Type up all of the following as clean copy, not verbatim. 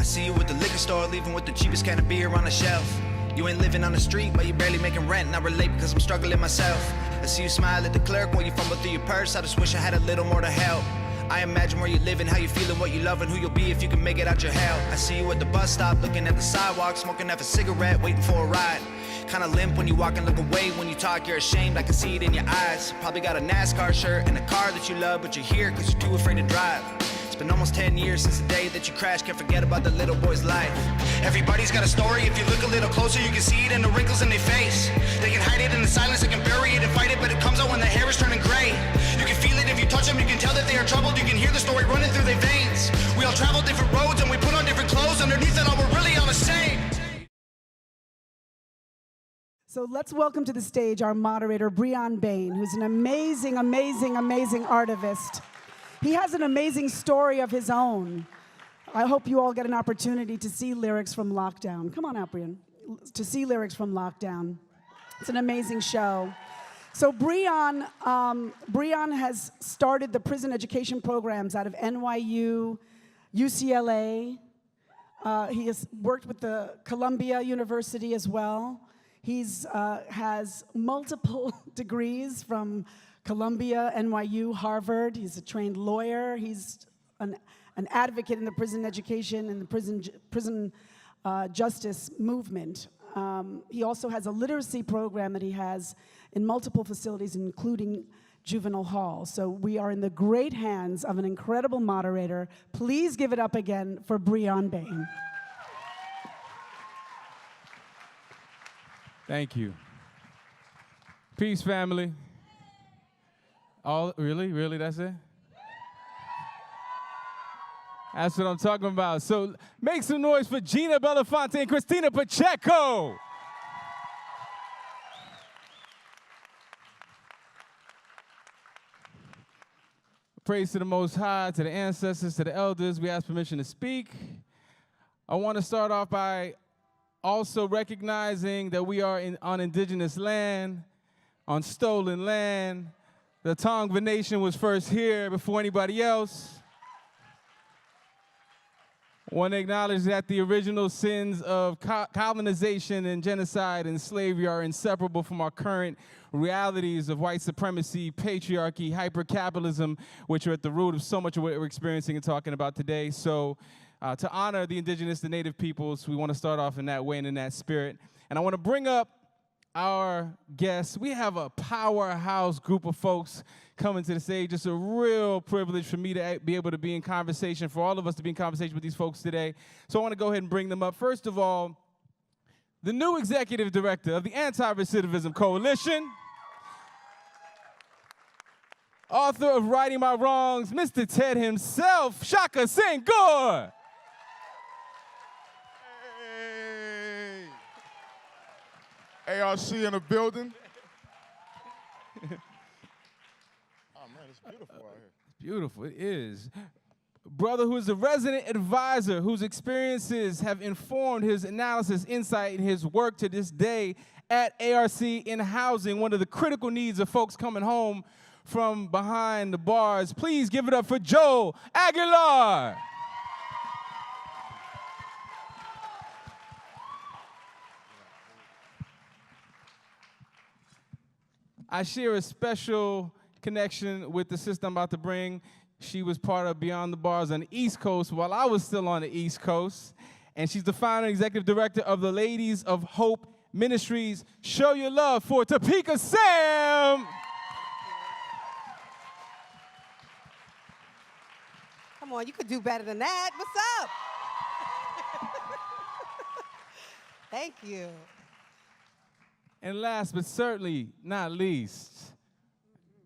see you at the liquor store, leaving with the cheapest can of beer on the shelf. You ain't living on the street, but you barely making rent. And I relate because I'm struggling myself. I see you smile at the clerk when you fumble through your purse. I just wish I had a little more to help. I imagine where you're living, how you feeling, what you love, and who you'll be if you can make it out your hell. I see you at the bus stop, looking at the sidewalk, smoking half a cigarette, waiting for a ride. Kinda limp when you walk and look away. When you talk, you're ashamed, I can see it in your eyes. Probably got a NASCAR shirt and a car that you love, but you're here cause you're too afraid to drive. It's been almost 10 years since the day that you crashed. Can't forget about the little boy's life. Everybody's got a story. If you look a little closer, you can see it in the wrinkles in their face. They can hide it in the silence, they can bury it and fight it, but it comes out when the hair is turning gray. You can feel it if you touch them, you can tell that they are troubled. You can hear the story running through their veins. We all travel different roads and we put on different clothes. Underneath it all, we're really all the same. So let's welcome to the stage our moderator, Breon Bain, who's an amazing, amazing, amazing artivist. He has an amazing story of his own. I hope you all get an opportunity to see Lyrics from Lockdown. Come on out, Breon. To see Lyrics from Lockdown. It's an amazing show. So Breon has started the prison education programs out of NYU, UCLA. He has worked with the Columbia University as well. He's has multiple degrees from Columbia, NYU, Harvard. He's a trained lawyer. He's an advocate in the prison education and the prison justice movement. He also has a literacy program that he has in multiple facilities, including juvenile hall. So we are in the great hands of an incredible moderator. Please give it up again for Breon Bain. Thank you. Peace, family. Really, that's it? That's what I'm talking about. So make some noise for Gina Belafonte and Christina Pacheco. Praise to the Most High, to the ancestors, to the elders. We ask permission to speak. I want to start off by also recognizing that we are on indigenous land, on stolen land. The Tongva Nation was first here before anybody else. I want to acknowledge that the original sins of colonization and genocide and slavery are inseparable from our current realities of white supremacy, patriarchy, hyper-capitalism, which are at the root of so much of what we're experiencing and talking about today. So to honor the indigenous, the native peoples, we want to start off in that way and in that spirit. And I want to bring up our guests. We have a powerhouse group of folks coming to the stage. It's a real privilege for me to be able to be in conversation, for all of us to be in conversation with these folks today. So I want to go ahead and bring them up. First of all, the new executive director of the Anti-Recidivism Coalition, author of Righting My Wrongs, Mr. Ted himself, Shaka Senghor. ARC in the building. Oh man, it's beautiful out here. It's beautiful, it is. Brother who is a resident advisor whose experiences have informed his analysis, insight, and his work to this day at ARC in housing, one of the critical needs of folks coming home from behind the bars. Please give it up for Joe Aguilar. I share a special connection with the sister I'm about to bring. She was part of Beyond the Bars on the East Coast while I was still on the East Coast. And she's the founder and executive director of the Ladies of Hope Ministries. Show your love for Topeka Sam. Come on, you could do better than that. What's up? Thank you. And last but certainly not least,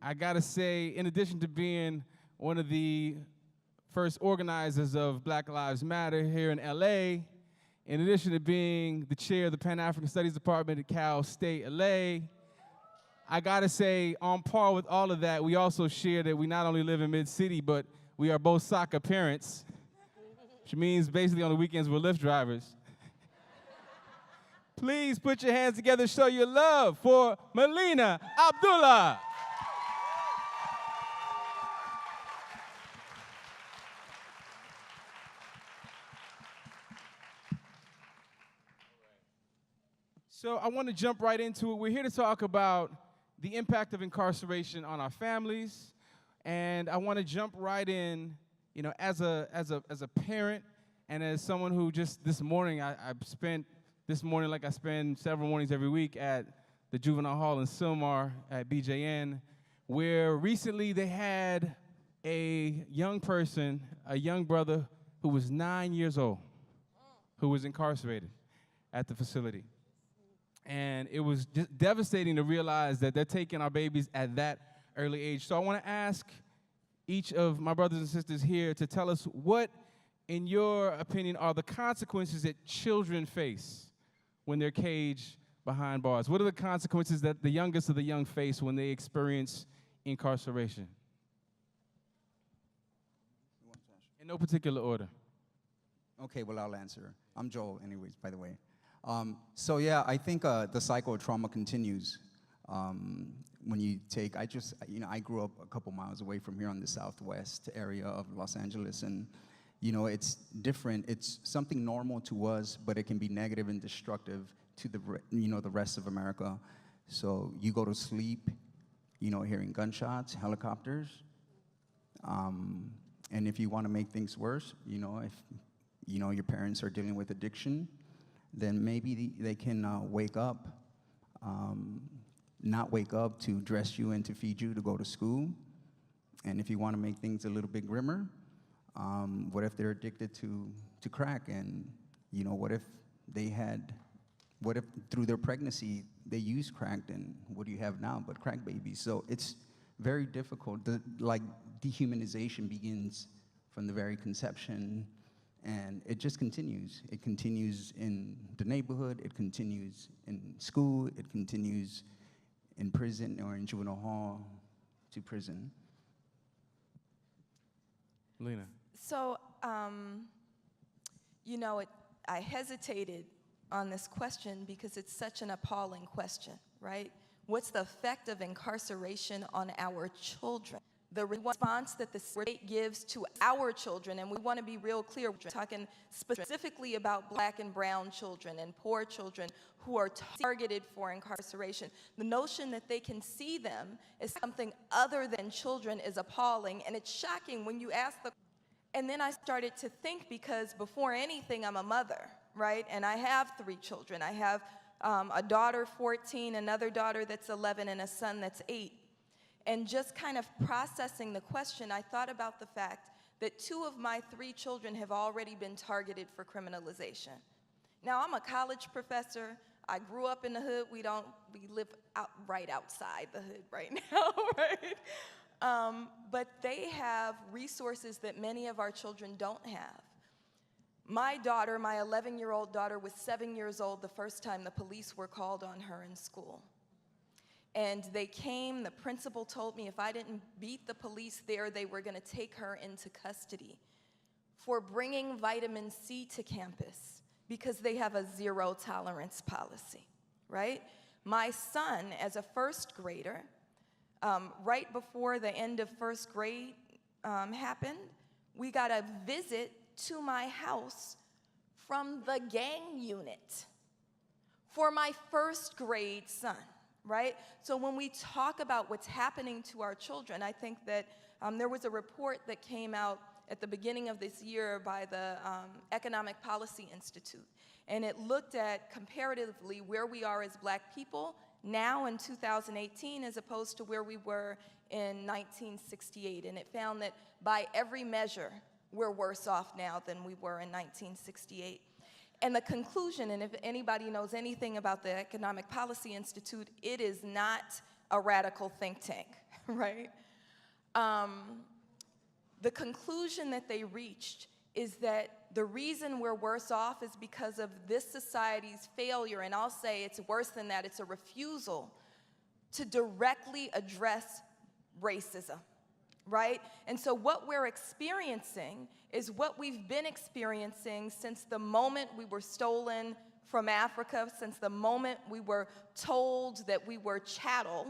I gotta say, in addition to being one of the first organizers of Black Lives Matter here in LA, in addition to being the chair of the Pan-African Studies Department at Cal State LA, I gotta say, on par with all of that, we also share that we not only live in Mid-City, but we are both soccer parents, which means basically on the weekends we're Lyft drivers. Please put your hands together, show your love for Melina Abdullah. So I want to jump right into it. We're here to talk about the impact of incarceration on our families, and I want to jump right in, you know, as a parent and as someone who just this morning, I spent this morning like I spend several mornings every week at the Juvenile Hall in Sylmar at BJN, where recently they had a young person, a young brother who was 9 years old, who was incarcerated at the facility. And it was just devastating to realize that they're taking our babies at that early age. So I want to ask each of my brothers and sisters here to tell us what, in your opinion, are the consequences that children face when they're caged behind bars? What are the consequences that the youngest of the young face when they experience incarceration? In no particular order. Okay, well, I'll answer. I'm Joel, anyways, by the way. So yeah, I think the cycle of trauma continues when you take, I grew up a couple miles away from here on the southwest area of Los Angeles, and it's different. It's something normal to us, but it can be negative and destructive to the rest of America. So you go to sleep, hearing gunshots, helicopters, and if you want to make things worse, if your parents are dealing with addiction, then maybe they can wake up, not wake up to dress you and to feed you to go to school. And if you want to make things a little bit grimmer, what if they're addicted to crack? And what if through their pregnancy they use crack? Then what do you have now but crack babies? So it's very difficult. Dehumanization begins from the very conception. And it just continues. It continues in the neighborhood, it continues in school, it continues in prison or in juvenile hall to prison. Lena. So, I hesitated on this question because it's such an appalling question, right? What's the effect of incarceration on our children? The response that the state gives to our children, and we want to be real clear, we're talking specifically about black and brown children and poor children who are targeted for incarceration. The notion that they can see them as something other than children is appalling, and it's shocking when you ask the. And then I started to think, because before anything, I'm a mother, right? And I have 3 children. I have a daughter, 14, another daughter that's 11, and a son that's 8. And just kind of processing the question, I thought about the fact that 2 of my 3 children have already been targeted for criminalization. Now, I'm a college professor. I grew up in the hood. We live right outside the hood right now, right? But they have resources that many of our children don't have. My daughter, my 11-year-old daughter, was 7 years old the first time the police were called on her in school. And they came, the principal told me if I didn't beat the police there, they were going to take her into custody for bringing vitamin C to campus because they have a zero tolerance policy, right? My son, as a first grader, right before the end of first grade happened, we got a visit to my house from the gang unit for my first grade son. Right? So when we talk about what's happening to our children, I think that there was a report that came out at the beginning of this year by the Economic Policy Institute, and it looked at comparatively where we are as black people now in 2018 as opposed to where we were in 1968, and it found that by every measure, we're worse off now than we were in 1968. And the conclusion, and if anybody knows anything about the Economic Policy Institute, it is not a radical think tank, right? The conclusion that they reached is that the reason we're worse off is because of this society's failure, and I'll say it's worse than that, it's a refusal to directly address racism. Right? And so what we're experiencing is what we've been experiencing since the moment we were stolen from Africa, since the moment we were told that we were chattel.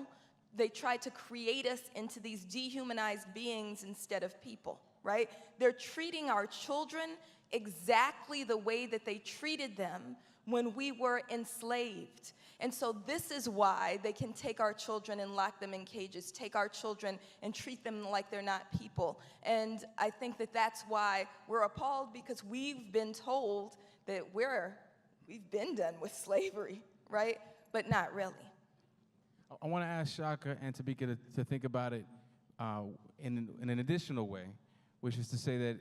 They tried to create us into these dehumanized beings instead of people, right? They're treating our children exactly the way that they treated them when we were enslaved. And so this is why they can take our children and lock them in cages, take our children and treat them like they're not people. And I think that that's why we're appalled, because we've been told that we've been done with slavery, right? But not really. I want to ask Shaka and Tamika to think about it in an additional way, which is to say that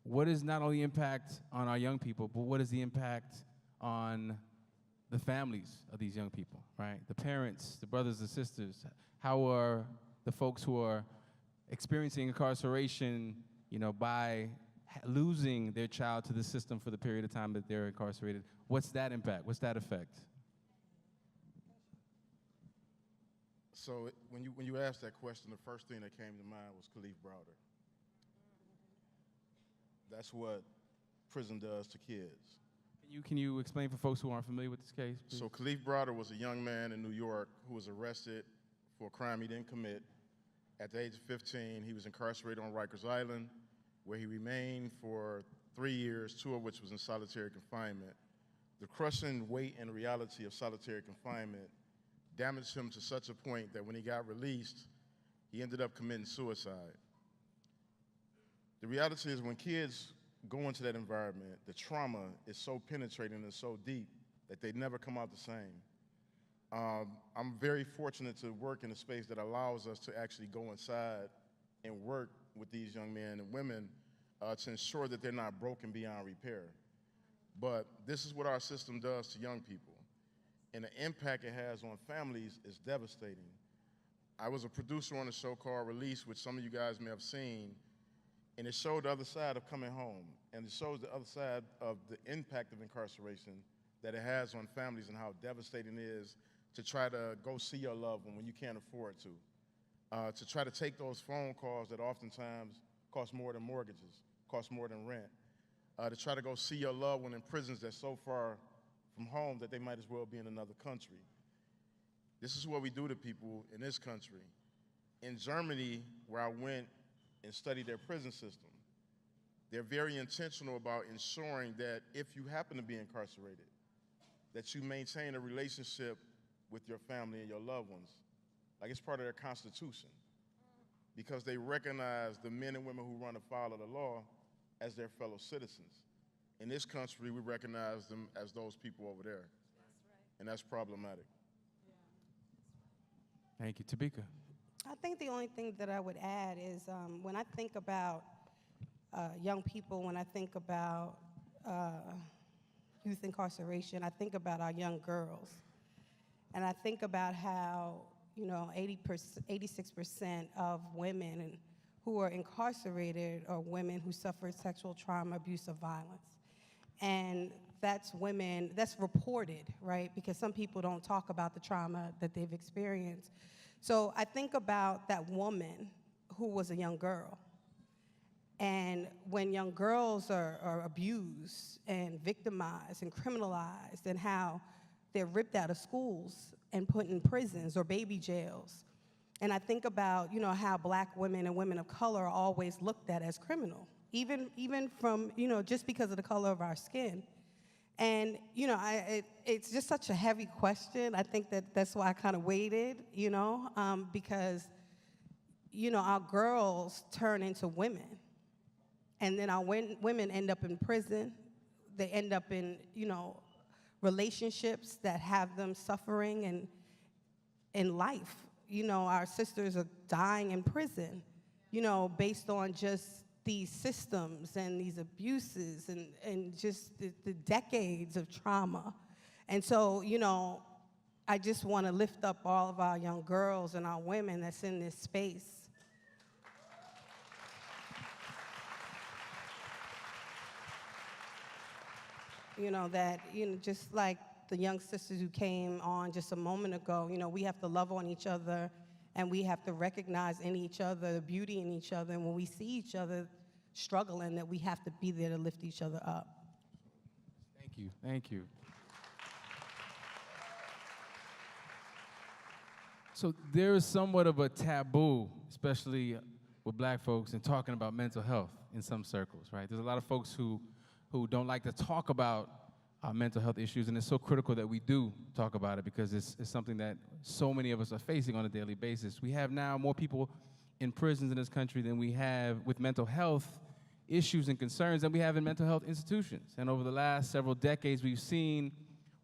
what is not only impact on our young people, but what is the impact on the families of these young people, right? The parents, the brothers and sisters. How are the folks who are experiencing incarceration, by losing their child to the system for the period of time that they're incarcerated? What's that impact? What's that effect? So when you asked that question, the first thing that came to mind was Kalief Browder. That's what prison does to kids. Can you explain for folks who aren't familiar with this case, please? So Kalief Browder was a young man in New York who was arrested for a crime he didn't commit. At the age of 15, he was incarcerated on Rikers Island, where he remained for 3 years, 2 of which was in solitary confinement. The crushing weight and reality of solitary confinement damaged him to such a point that when he got released, he ended up committing suicide. The reality is when kids go into that environment, the trauma is so penetrating and so deep that they never come out the same. I'm very fortunate to work in a space that allows us to actually go inside and work with these young men and women to ensure that they're not broken beyond repair. But this is what our system does to young people. And the impact it has on families is devastating. I was a producer on a show called Release, which some of you guys may have seen, and it showed the other side of coming home, and it shows the other side of the impact of incarceration that it has on families and how devastating it is to try to go see your loved one when you can't afford to try to take those phone calls that oftentimes cost more than mortgages, cost more than rent, to try to go see your loved one in prisons that's so far from home that they might as well be in another country. This is what we do to people in this country. In Germany, where I went and studied their prison system, they're very intentional about ensuring that if you happen to be incarcerated, that you maintain a relationship with your family and your loved ones. Like it's part of their constitution, because they recognize the men and women who run afoul of the law as their fellow citizens. In this country, we recognize them as those people over there. That's right. And that's problematic. Yeah. Thank you. Tamika. I think the only thing that I would add is when I think about young people, when I think about youth incarceration, I think about our young girls. And I think about how, 86% of women who are incarcerated are women who suffered sexual trauma, abuse, or violence. And that's women, that's reported, right? Because some people don't talk about the trauma that they've experienced. So I think about that woman who was a young girl. And when young girls are abused and victimized and criminalized, and how they're ripped out of schools and put in prisons or baby jails. And I think about, how black women and women of color are always looked at as criminal, even from, just because of the color of our skin. And, it's just such a heavy question. I think that's why I kind of waited, because, our girls turn into women. And then our women end up in prison. They end up in, relationships that have them suffering and in life. Our sisters are dying in prison, based on just these systems and these abuses and just the decades of trauma. And so, I just want to lift up all of our young girls and our women that's in this space. Just like the young sisters who came on just a moment ago, we have to love on each other, and we have to recognize in each other the beauty in each other. And when we see each other struggling, that we have to be there to lift each other up. Thank you. Thank you. So there is somewhat of a taboo, especially with black folks, in talking about mental health in some circles, right? There's a lot of folks who who don't like to talk about mental health issues, and it's so critical that we do talk about it because it's something that so many of us are facing on a daily basis. We have now more people in prisons in this country than we have with mental health issues and concerns than we have in mental health institutions. And over the last several decades, we've seen,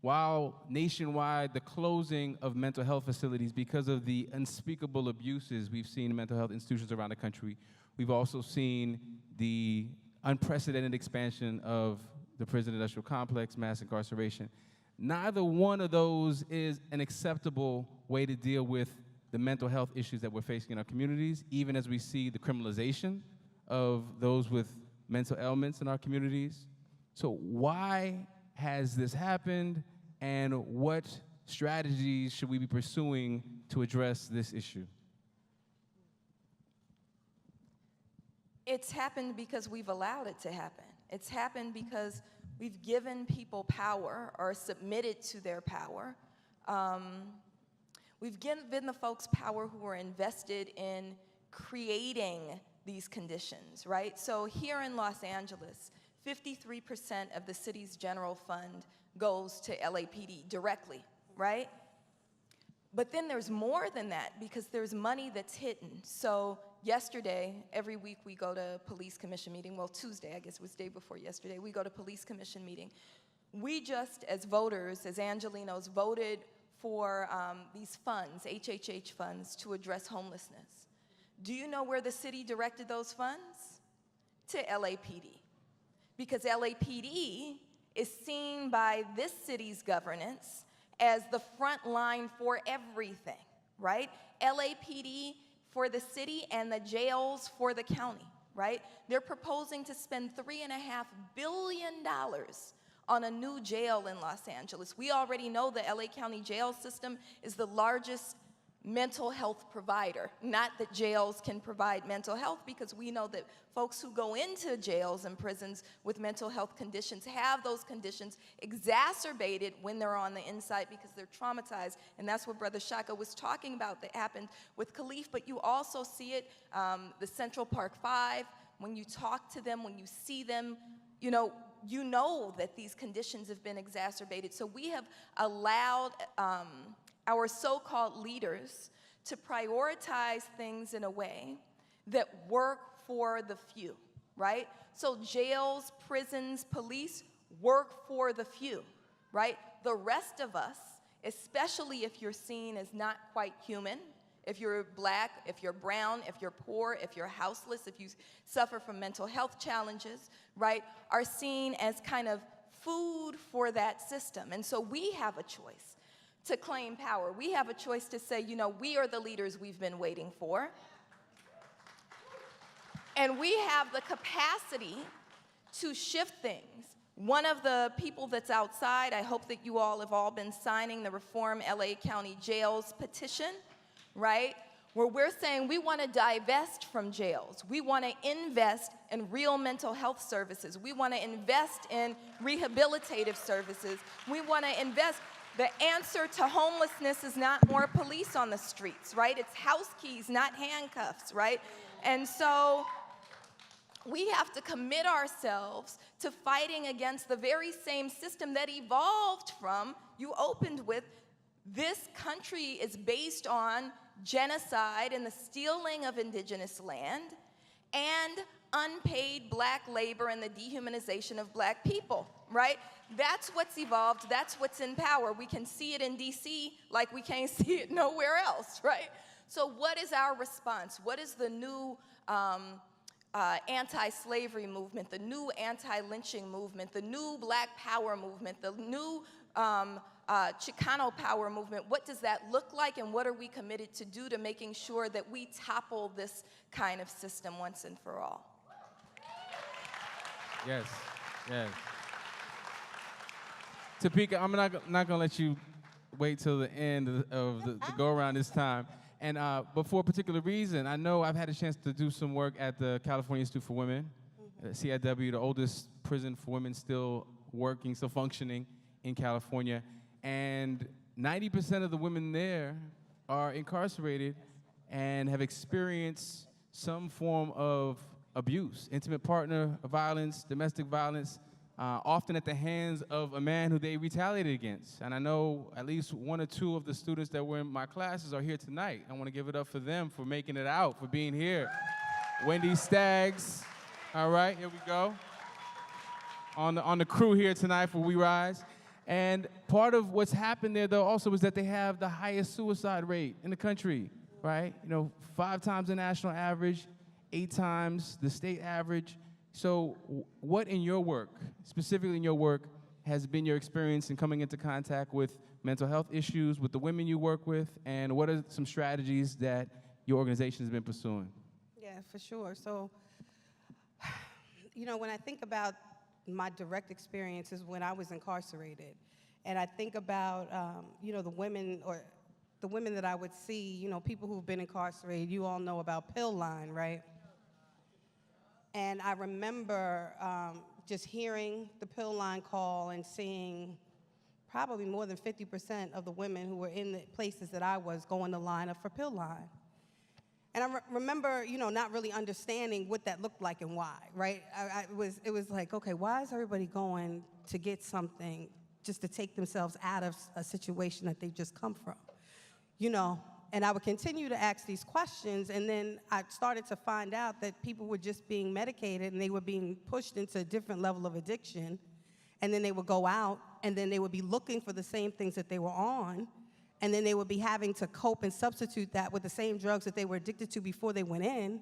while nationwide, the closing of mental health facilities because of the unspeakable abuses we've seen in mental health institutions around the country. We've also seen the unprecedented expansion of the prison industrial complex, mass incarceration. Neither one of those is an acceptable way to deal with the mental health issues that we're facing in our communities, even as we see the criminalization of those with mental ailments in our communities. So why has this happened, and what strategies should we be pursuing to address this issue? It's happened because we've allowed it to happen. It's happened because we've given people power or submitted to their power. We've given the folks power who are invested in creating these conditions, right? So here in Los Angeles, 53% of the city's general fund goes to LAPD directly, right? But then there's more than that because there's money that's hidden. So yesterday, every week we go to police commission meeting. Well, Tuesday, I guess it was the day before yesterday, we go to police commission meeting. We just, as voters, as Angelenos, voted for these funds, HHH funds, to address homelessness. Do you know where the city directed those funds? To LAPD. Because LAPD is seen by this city's governance as the front line for everything, right? LAPD for the city and the jails for the county, right? They're proposing to spend $3.5 billion on a new jail in Los Angeles. We already know the LA County jail system is the largest mental health provider. Not that jails can provide mental health, because we know that folks who go into jails and prisons with mental health conditions have those conditions exacerbated when they're on the inside because they're traumatized. And that's what Brother Shaka was talking about that happened with Khalif. But you also see it, the Central Park Five, when you talk to them, when you see them, you know that these conditions have been exacerbated. So we have allowed our so-called leaders to prioritize things in a way that work for the few, right? So jails, prisons, police work for the few, right? The rest of us, especially if you're seen as not quite human, if you're black, if you're brown, if you're poor, if you're houseless, if you suffer from mental health challenges, right, are seen as kind of food for that system. And so we have a choice to claim power. We have a choice to say, we are the leaders we've been waiting for. And we have the capacity to shift things. One of the people that's outside, I hope that you all have all been signing the Reform LA County Jails petition, right? Where we're saying we want to divest from jails. We want to invest in real mental health services. We want to invest in rehabilitative services. We want to invest. The answer to homelessness is not more police on the streets, right? It's house keys, not handcuffs, right? And so we have to commit ourselves to fighting against the very same system that evolved from, you opened with, this country is based on genocide and the stealing of indigenous land and unpaid black labor and the dehumanization of black people, right? That's what's evolved, that's what's in power. We can see it in DC like we can't see it nowhere else, right? So what is our response? What is the new anti-slavery movement, the new anti-lynching movement, the new Black Power movement, the new Chicano Power movement? What does that look like, and what are we committed to do to making sure that we topple this kind of system once and for all? Yes, yes. Topeka, I'm not gonna let you wait till the end of the go-around this time. And but for a particular reason, I know I've had a chance to do some work at the California Institute for Women, CIW, the oldest prison for women still working, still functioning in California. And 90% of the women there are incarcerated and have experienced some form of abuse, intimate partner violence, domestic violence, often at the hands of a man who they retaliated against. And I know at least one or two of the students that were in my classes are here tonight. I want to give it up for them for making it out, for being here. Wendy Staggs, all right, here we go. On the crew here tonight for We Rise. And part of what's happened there, though, also is that they have the highest suicide rate in the country, right? 5 times the national average, 8 times the state average. So what in your work, specifically in your work, has been your experience in coming into contact with mental health issues, with the women you work with, and what are some strategies that your organization has been pursuing? Yeah, for sure. So, when I think about my direct experiences when I was incarcerated, and I think about, the women that I would see, people who've been incarcerated, you all know about Pill Line, right? And I remember just hearing the Pill Line call and seeing probably more than 50% of the women who were in the places that I was going to line up for Pill Line. And I remember, not really understanding what that looked like and why, right? It was like, okay, why is everybody going to get something just to take themselves out of a situation that they've just come from, And I would continue to ask these questions, and then I started to find out that people were just being medicated, and they were being pushed into a different level of addiction, and then they would go out, and then they would be looking for the same things that they were on, and then they would be having to cope and substitute that with the same drugs that they were addicted to before they went in,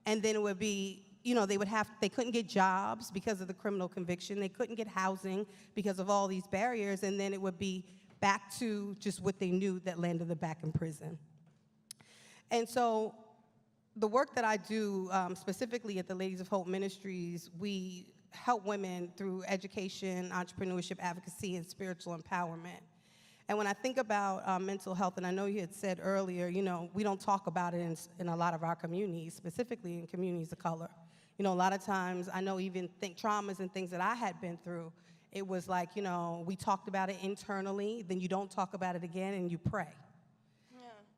and then it would be, they couldn't get jobs because of the criminal conviction, they couldn't get housing because of all these barriers, and then it would be back to just what they knew that landed them back in prison. And so the work that I do, specifically at the Ladies of Hope Ministries, we help women through education, entrepreneurship, advocacy, and spiritual empowerment. And when I think about mental health, and I know you had said earlier, we don't talk about it in a lot of our communities, specifically in communities of color. A lot of times, I know even traumas and things that I had been through, it was like, we talked about it internally, then you don't talk about it again, and you pray.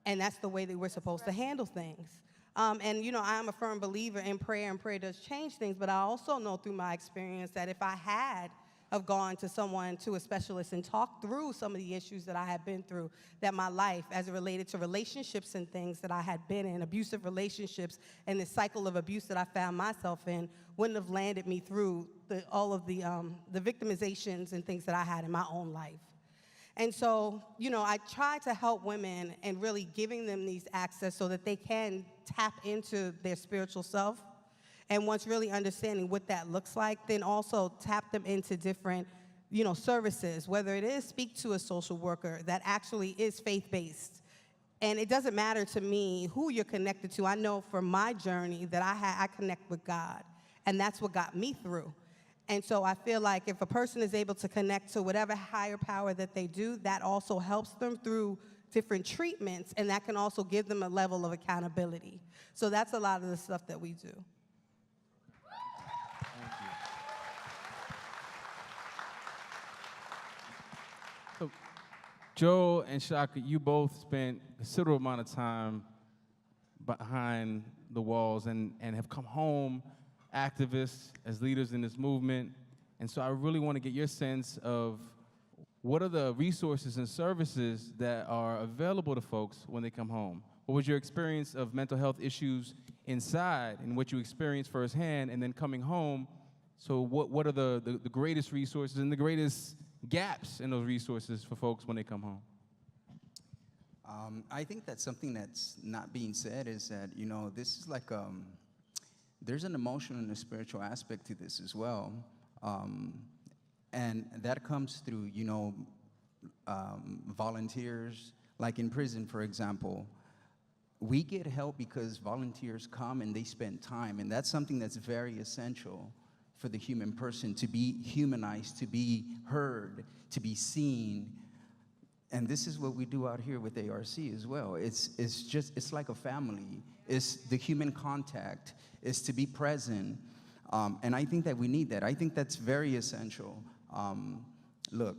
And that's the way that we're supposed to handle things. And, I am a firm believer in prayer, and prayer does change things, but I also know through my experience that if I had have gone to a specialist and talked through some of the issues that I had been through, that my life, as it related to relationships and things that I had been in, abusive relationships, and the cycle of abuse that I found myself in, wouldn't have landed me through all of the victimizations and things that I had in my own life. And so, I try to help women and really giving them these access so that they can tap into their spiritual self. And once really understanding what that looks like, then also tap them into different, services, whether it is speak to a social worker that actually is faith-based. And it doesn't matter to me who you're connected to. I know from my journey that I connect with God, and that's what got me through. And so I feel like if a person is able to connect to whatever higher power that they do, that also helps them through different treatments, and that can also give them a level of accountability. So that's a lot of the stuff that we do. So, Joel and Shaka, you both spent a considerable amount of time behind the walls and have come home activists, as leaders in this movement. And so I really want to get your sense of what are the resources and services that are available to folks when they come home? What was your experience of mental health issues inside and what you experienced firsthand, and then coming home? So what are the greatest resources and the greatest gaps in those resources for folks when they come home? I think that something that's not being said is that, this is like, there's an emotional and a spiritual aspect to this as well. And that comes through, volunteers. Like in prison, for example, we get help because volunteers come and they spend time, and that's something that's very essential for the human person, to be humanized, to be heard, to be seen. And this is what we do out here with ARC as well. It's like a family. It's the human contact. It's to be present. And I think that we need that. I think that's very essential. Look,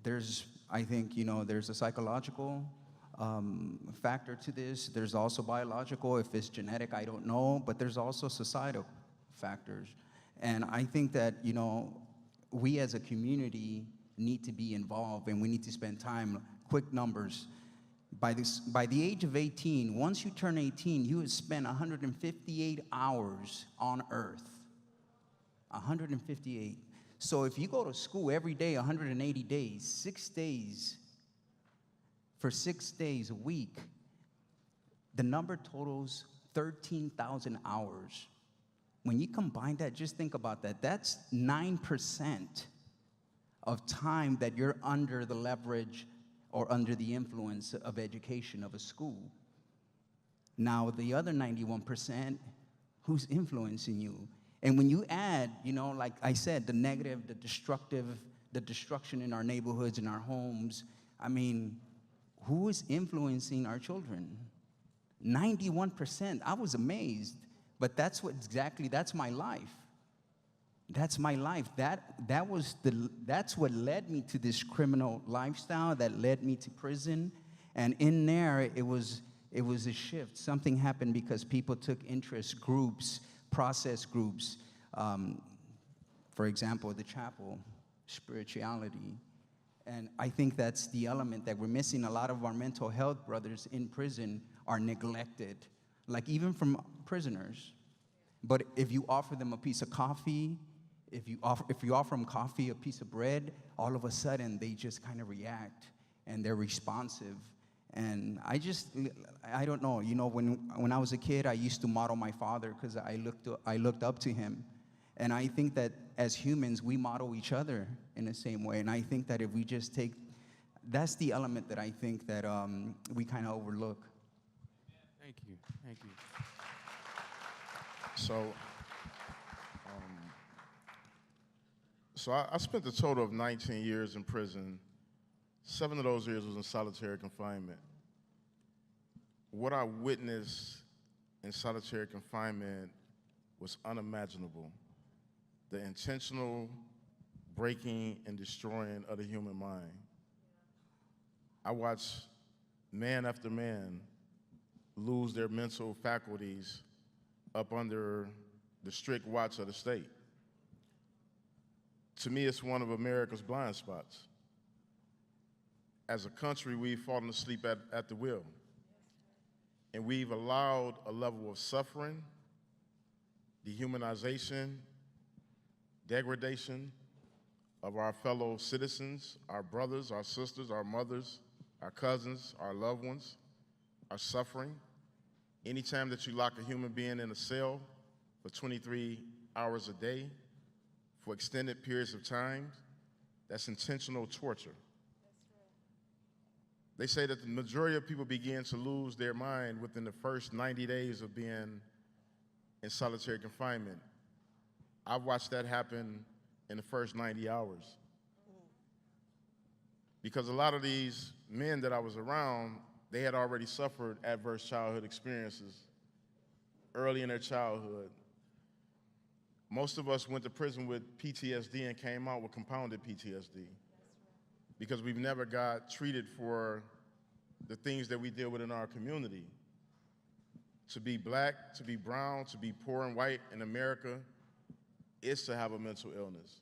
there's a psychological factor to this. There's also biological. If it's genetic, I don't know. But there's also societal factors. And I think that, we as a community need to be involved, and we need to spend time. Quick numbers. By the age of 18, once you turn 18, you have spent 158 hours on earth. 158. So if you go to school every day, 180 days, 6 days, for 6 days a week, the number totals 13,000 hours. When you combine that, just think about that. That's 9% of time that you're under the leverage or under the influence of education of a school. Now, the other 91%, who's influencing you? And when you add, like I said, the negative, the destructive, the destruction in our neighborhoods, in our homes, I mean, who is influencing our children? 91%. I was amazed, but that's my life. That's my life. That's what led me to this criminal lifestyle, that led me to prison. And in there, it was a shift. Something happened because people took interest, groups, process groups. For example, the chapel, spirituality. And I think that's the element that we're missing. A lot of our mental health brothers in prison are neglected, like even from prisoners. But if you offer them a piece of coffee, if you offer them coffee, a piece of bread, all of a sudden they just kind of react and they're responsive. And I don't know. When I was a kid, I used to model my father because I looked up to him. And I think that as humans, we model each other in the same way. And I think that if we just that's the element that I think that we kind of overlook. Thank you. So I spent a total of 19 years in prison. 7 of those years was in solitary confinement. What I witnessed in solitary confinement was unimaginable. The intentional breaking and destroying of the human mind. I watched man after man lose their mental faculties up under the strict watch of the state. To me, it's one of America's blind spots. As a country, we've fallen asleep at the wheel. And we've allowed a level of suffering, dehumanization, degradation of our fellow citizens, our brothers, our sisters, our mothers, our cousins, our loved ones, are suffering. Anytime that you lock a human being in a cell for 23 hours a day, for extended periods of time, that's intentional torture. They say that the majority of people begin to lose their mind within the first 90 days of being in solitary confinement. I've watched that happen in the first 90 hours. Because a lot of these men that I was around, they had already suffered adverse childhood experiences early in their childhood. Most of us went to prison with PTSD and came out with compounded PTSD because we've never got treated for the things that we deal with in our community. To be black, to be brown, to be poor and white in America is to have a mental illness,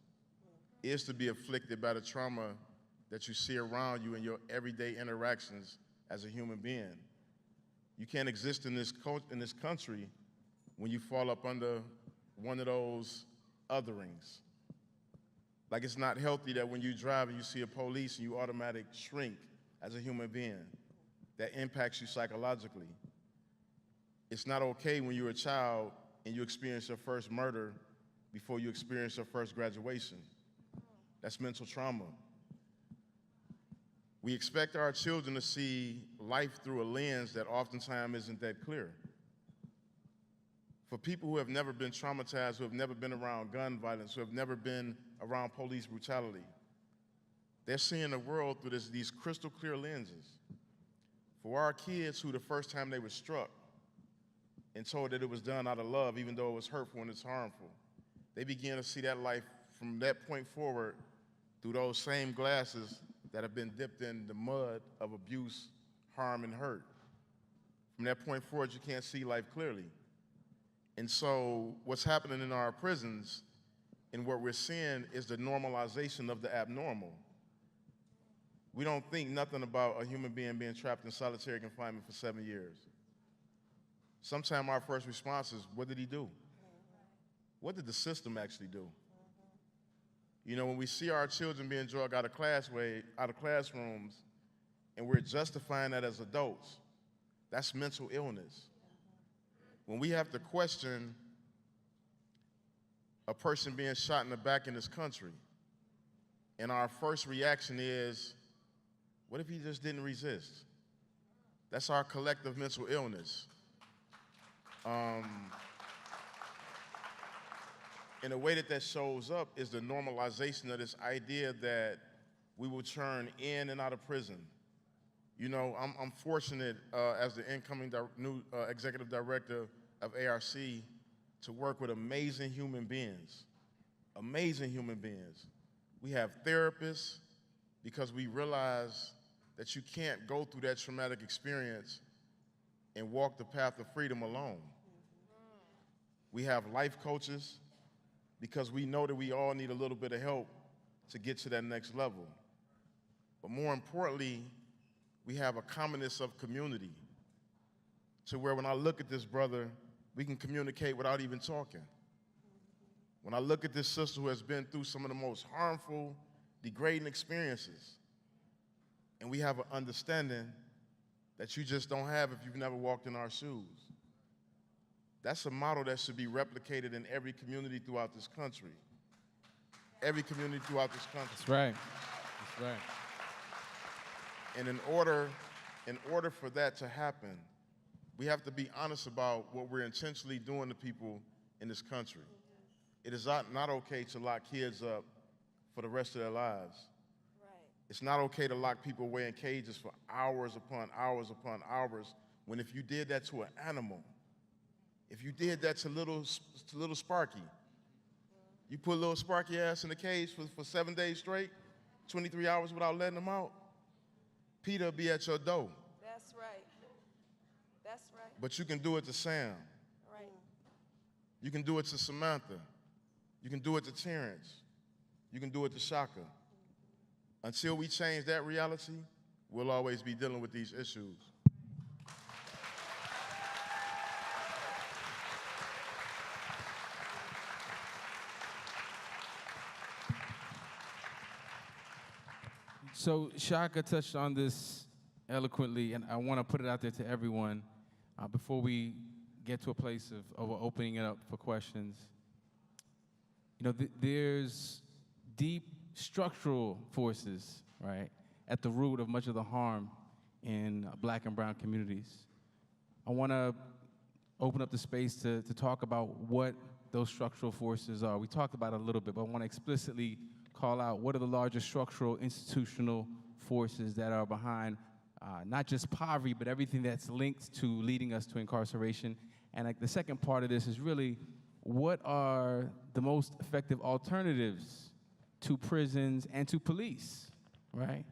is to be afflicted by the trauma that you see around you in your everyday interactions as a human being. You can't exist in this country when you fall up under one of those otherings. Like, it's not healthy that when you drive and you see a police and you automatically shrink as a human being. That impacts you psychologically. It's not okay when you're a child and you experience your first murder before you experience your first graduation. That's mental trauma. We expect our children to see life through a lens that oftentimes isn't that clear. For people who have never been traumatized, who have never been around gun violence, who have never been around police brutality, they're seeing the world through these crystal clear lenses. For our kids who the first time they were struck and told that it was done out of love, even though it was hurtful and it's harmful, they begin to see that life from that point forward through those same glasses that have been dipped in the mud of abuse, harm, and hurt. From that point forward, you can't see life clearly. And so what's happening in our prisons And what we're seeing is the normalization of the abnormal. We don't think nothing about a human being trapped in solitary confinement for 7 years. Sometimes our first response is, what did he do? What did the system actually do? You know, when we see our children being drugged out of classrooms, and we're justifying that as adults, that's mental illness. When we have to question a person being shot in the back in this country, and our first reaction is, what if he just didn't resist? That's our collective mental illness. And the way that shows up is the normalization of this idea that we will turn in and out of prison. You know, I'm fortunate as the incoming new executive director of ARC to work with amazing human beings. Amazing human beings. We have therapists because we realize that you can't go through that traumatic experience and walk the path of freedom alone. We have life coaches because we know that we all need a little bit of help to get to that next level. But more importantly, we have a commonness of community to where when I look at this brother, we can communicate without even talking. When I look at this sister who has been through some of the most harmful, degrading experiences, and we have an understanding that you just don't have if you've never walked in our shoes. That's a model that should be replicated in every community throughout this country. Every community throughout this country. That's right. That's right. And in order for that to happen, we have to be honest about what we're intentionally doing to people in this country. It is not okay to lock kids up for the rest of their lives. It's not okay to lock people away in cages for hours upon hours upon hours, when if you did that to an animal, if you did that to little Sparky, you put little Sparky ass in the cage for 7 days straight, 23 hours without letting him out, Peter will be at your door. That's right. That's right. But you can do it to Sam. Right. You can do it to Samantha. You can do it to Terrence. You can do it to Shaka. Until we change that reality, we'll always be dealing with these issues. So Shaka touched on this eloquently, and I want to put it out there to everyone before we get to a place of opening it up for questions. You know, there's deep structural forces, right, at the root of much of the harm in Black and brown communities. I want to open up the space to talk about what those structural forces are. We talked about it a little bit, but I want to explicitly call out what are the largest structural institutional forces that are behind not just poverty, but everything that's linked to leading us to incarceration. And the second part of this is really, what are the most effective alternatives to prisons and to police, right,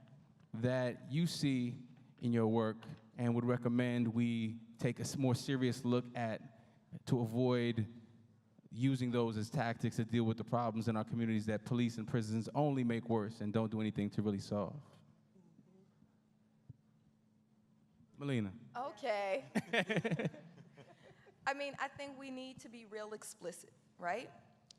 that you see in your work and would recommend we take a more serious look at to avoid using those as tactics to deal with the problems in our communities that police and prisons only make worse and don't do anything to really solve? Melina. Okay. I mean, I think we need to be real explicit, right?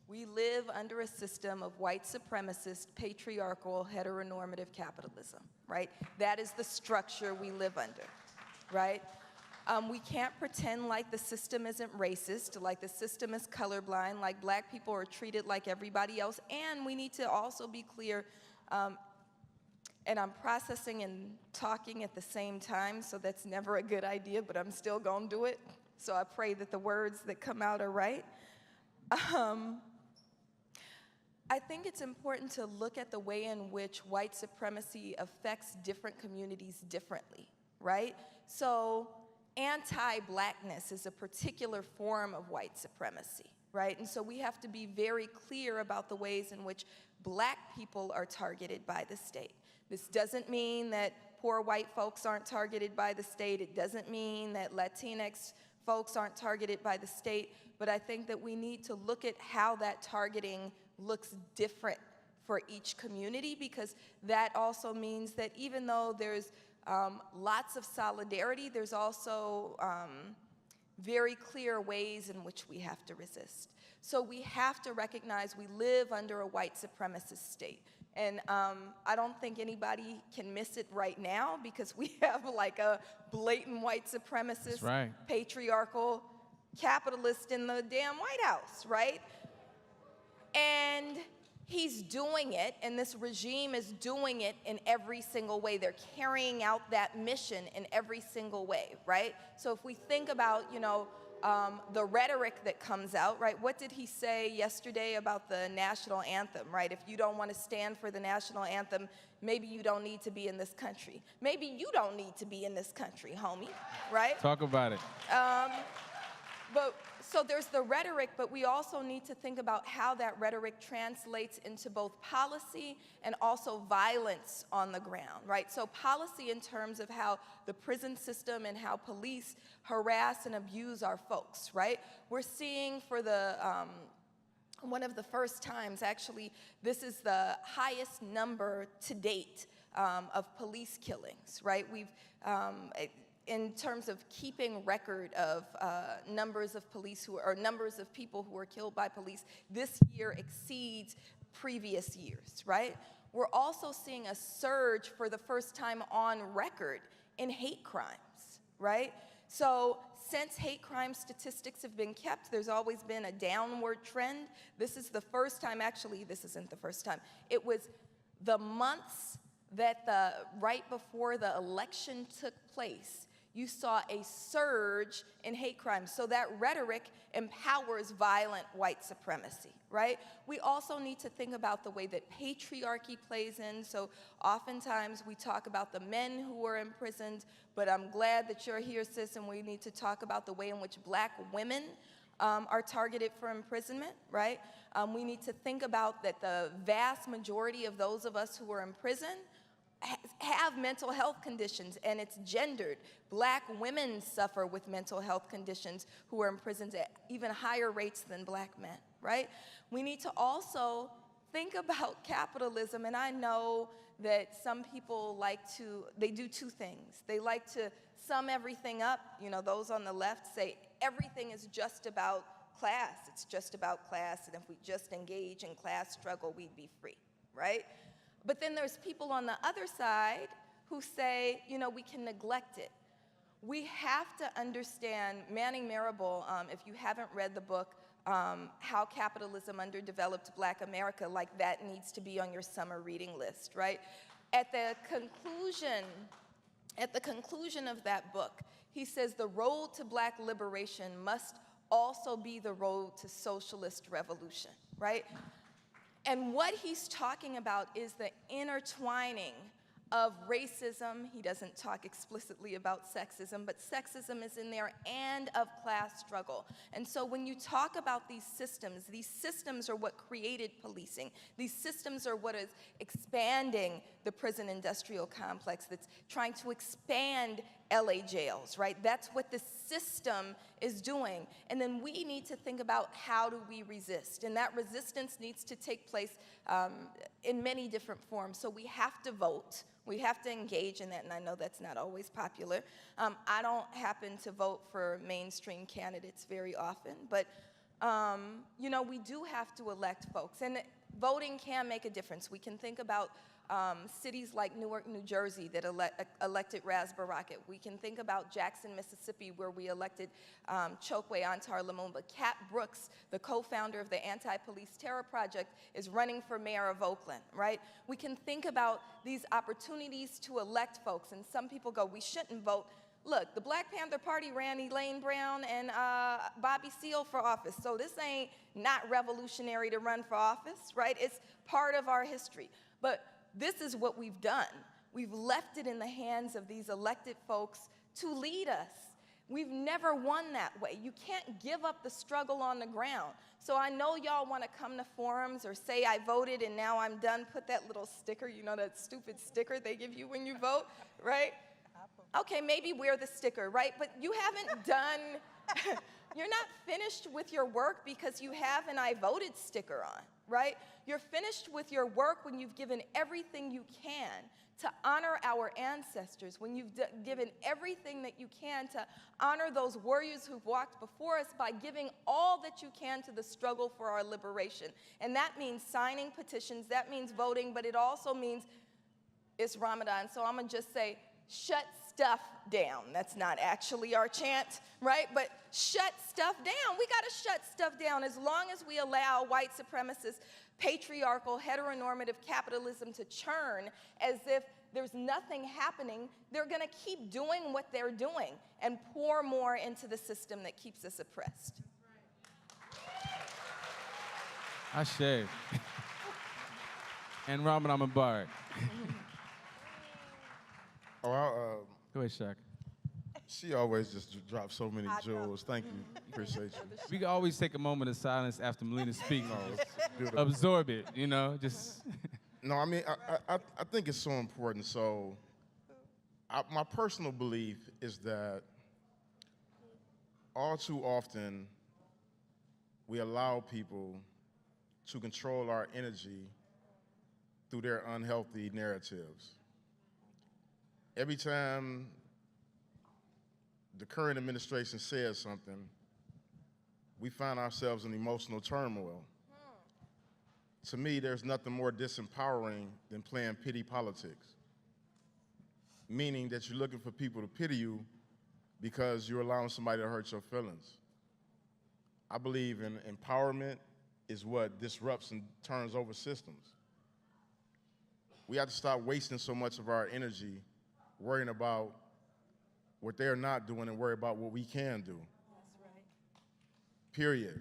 We live under a system of white supremacist, patriarchal, heteronormative capitalism, right? That is the structure we live under, right? We can't pretend like the system isn't racist, like the system is colorblind, like Black people are treated like everybody else, and we need to also be clear, and I'm processing and talking at the same time, so that's never a good idea, but I'm still gonna do it, so I pray that the words that come out are right. I think it's important to look at the way in which white supremacy affects different communities differently, right? So anti-Blackness is a particular form of white supremacy, right? And so we have to be very clear about the ways in which Black people are targeted by the state. This doesn't mean that poor white folks aren't targeted by the state. It doesn't mean that Latinx folks aren't targeted by the state, but I think that we need to look at how that targeting looks different for each community, because that also means that even though there's lots of solidarity, there's also very clear ways in which we have to resist. So we have to recognize we live under a white supremacist state. And I don't think anybody can miss it right now, because we have like a blatant white supremacist, patriarchal capitalist in the damn White House, right? And he's doing it, and this regime is doing it in every single way. They're carrying out that mission in every single way, right? So if we think about, you know, the rhetoric that comes out, right? What did he say yesterday about the national anthem, right? If you don't want to stand for the national anthem, maybe you don't need to be in this country. Maybe you don't need to be in this country, homie, right? Talk about it. But so there's the rhetoric, but we also need to think about how that rhetoric translates into both policy and also violence on the ground, right? So policy in terms of how the prison system and how police harass and abuse our folks, right? We're seeing for the one of the first times, actually, this is the highest number to date of police killings, right? We've in terms of keeping record of numbers of police numbers of people who were killed by police, this year exceeds previous years, right? We're also seeing a surge for the first time on record in hate crimes, right? So since hate crime statistics have been kept, there's always been a downward trend. This is the first time, actually, this isn't the first time. It was the months that right before the election took place, you saw a surge in hate crimes. So that rhetoric empowers violent white supremacy, right? We also need to think about the way that patriarchy plays in. So oftentimes we talk about the men who were imprisoned, but I'm glad that you're here, sis, and we need to talk about the way in which Black women are targeted for imprisonment, right? We need to think about that the vast majority of those of us who are in prison have mental health conditions, and it's gendered. Black women suffer with mental health conditions who are imprisoned at even higher rates than Black men, right? We need to also think about capitalism, and I know that some people they do two things. They like to sum everything up. You know, those on the left say everything is just about class. It's just about class, and if we just engage in class struggle, we'd be free, right? But then there's people on the other side who say, you know, we can neglect it. We have to understand, Manning Marable, if you haven't read the book, How Capitalism Underdeveloped Black America, like that needs to be on your summer reading list, right? At the conclusion of that book, he says the road to Black liberation must also be the road to socialist revolution, right? And what he's talking about is the intertwining of racism. He doesn't talk explicitly about sexism, but sexism is in there, and of class struggle. And so when you talk about these systems are what created policing. These systems are what is expanding the prison industrial complex, that's trying to expand LA jails, right? That's what the system is doing. And then we need to think about how do we resist. And that resistance needs to take place in many different forms. So we have to vote. We have to engage in that, and I know that's not always popular. I don't happen to vote for mainstream candidates very often, but you know, we do have to elect folks, and voting can make a difference. We can think about cities like Newark, New Jersey that elected Ras Baraka. We can think about Jackson, Mississippi, where we elected Chokwe Antar Lumumba. Cat Brooks, the co-founder of the Anti-Police Terror Project, is running for mayor of Oakland, right? We can think about these opportunities to elect folks, and some people go, we shouldn't vote. Look, the Black Panther Party ran Elaine Brown and Bobby Seale for office, so this ain't not revolutionary to run for office, right? It's part of our history. But this is what we've done. We've left it in the hands of these elected folks to lead us. We've never won that way. You can't give up the struggle on the ground. So I know y'all want to come to forums or say I voted and now I'm done. Put that little sticker, you know, that stupid sticker they give you when you vote, right? Okay, maybe wear the sticker, right? But you haven't done, you're not finished with your work because you have an I voted sticker on, right? You're finished with your work when you've given everything you can to honor our ancestors, when you've given everything that you can to honor those warriors who've walked before us by giving all that you can to the struggle for our liberation. And that means signing petitions, that means voting, but it also means it's Ramadan. So I'm gonna just say, shut stuff down. That's not actually our chant, right? But shut stuff down. We gotta shut stuff down as long as we allow white supremacist, patriarchal, heteronormative capitalism to churn as if there's nothing happening. They're gonna keep doing what they're doing and pour more into the system that keeps us oppressed. Ashe. And Ramadan Mubarak. Oh, Go ahead, Shaq. she always just drops so many jewels. Thank you. Appreciate you. We can always take a moment of silence after Melina speaks. It's beautiful. Absorb it, you know, just. No, I mean, I think it's so important. So my personal belief is that all too often we allow people to control our energy through their unhealthy narratives. Every time the current administration says something, we find ourselves in emotional turmoil. To me, there's nothing more disempowering than playing pity politics, meaning that you're looking for people to pity you because you're allowing somebody to hurt your feelings. I believe in empowerment is what disrupts and turns over systems. We have to stop wasting so much of our energy worrying about what they're not doing and worry about what we can do. That's right. Period.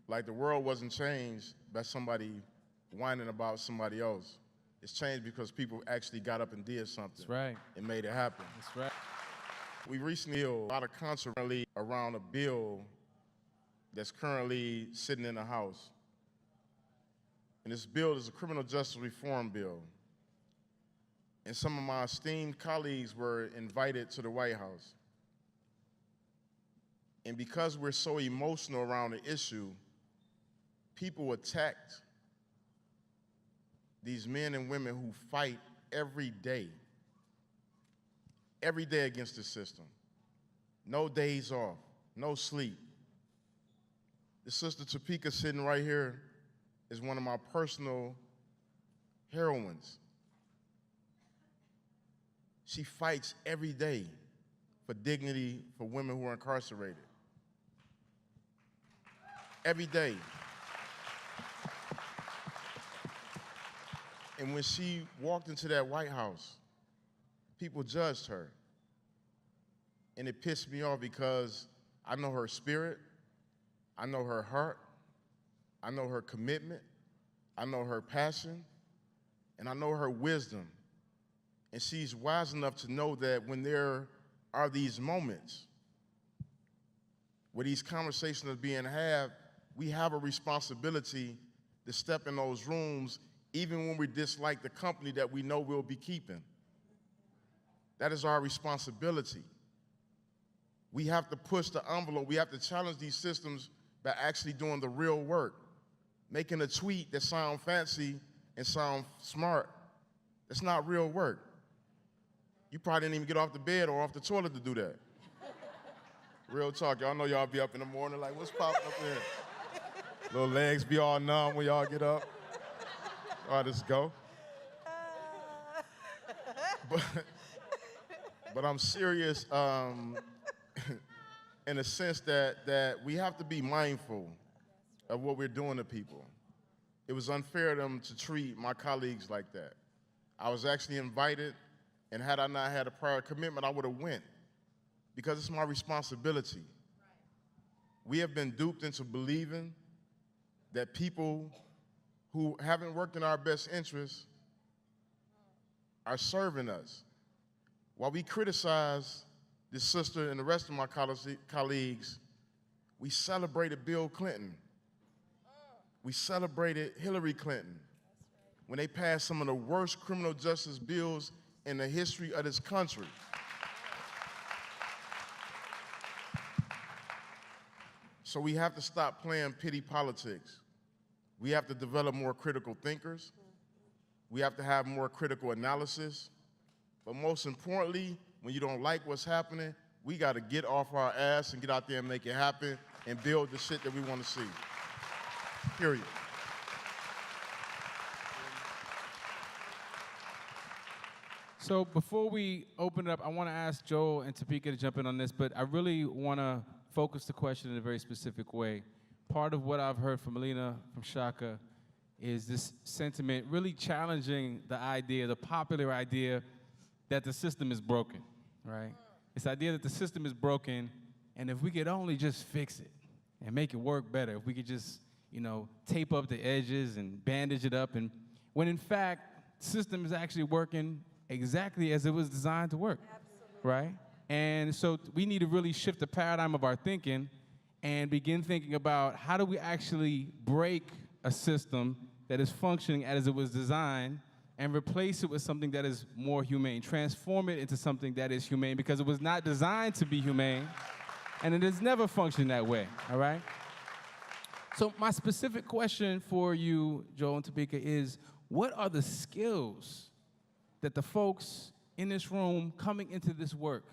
Like the world wasn't changed by somebody whining about somebody else. It's changed because people actually got up and did something. That's right. And made it happen. That's right. We recently had a lot of controversy around a bill that's currently sitting in the House. And this bill is a criminal justice reform bill. And some of my esteemed colleagues were invited to the White House. And because we're so emotional around the issue, people attacked these men and women who fight every day against the system. No days off, no sleep. The Sister Topeka sitting right here is one of my personal heroines. She fights every day for dignity for women who are incarcerated. Every day. And when she walked into that White House, people judged her. And it pissed me off because I know her spirit, I know her heart, I know her commitment, I know her passion, and I know her wisdom. And she's wise enough to know that when there are these moments where these conversations are being had, we have a responsibility to step in those rooms even when we dislike the company that we know we'll be keeping. That is our responsibility. We have to push the envelope. We have to challenge these systems by actually doing the real work. Making a tweet that sounds fancy and sounds smart, that's not real work. You probably didn't even get off the bed or off the toilet to do that. Real talk, y'all know y'all be up in the morning like, what's popping up here? Little legs be all numb when y'all get up. All right, let's go. But I'm serious in the sense that we have to be mindful of what we're doing to people. It was unfair of them to treat my colleagues like that. I was actually invited, and had I not had a prior commitment, I would have went, because it's my responsibility. We have been duped into believing that people who haven't worked in our best interests are serving us. While we criticize this sister and the rest of my colleagues, we celebrated Bill Clinton. We celebrated Hillary Clinton when they passed some of the worst criminal justice bills in the history of this country. So we have to stop playing pity politics. We have to develop more critical thinkers. We have to have more critical analysis. But most importantly, when you don't like what's happening, we got to get off our ass and get out there and make it happen and build the shit that we want to see. Period. So before we open it up, I want to ask Joel and Topeka to jump in on this, but I really want to focus the question in a very specific way. Part of what I've heard from Alina, from Shaka, is this sentiment really challenging the idea, the popular idea, that the system is broken, right? This idea that the system is broken, and if we could only just fix it and make it work better, if we could just, tape up the edges and bandage it up, and when in fact, the system is actually working exactly as it was designed to work, right? And so we need to really shift the paradigm of our thinking and begin thinking about how do we actually break a system that is functioning as it was designed and replace it with something that is more humane, transform it into something that is humane, because it was not designed to be humane, and it has never functioned that way, all right? So my specific question for you, Joel and Topeka, is what are the skills that the folks in this room coming into this work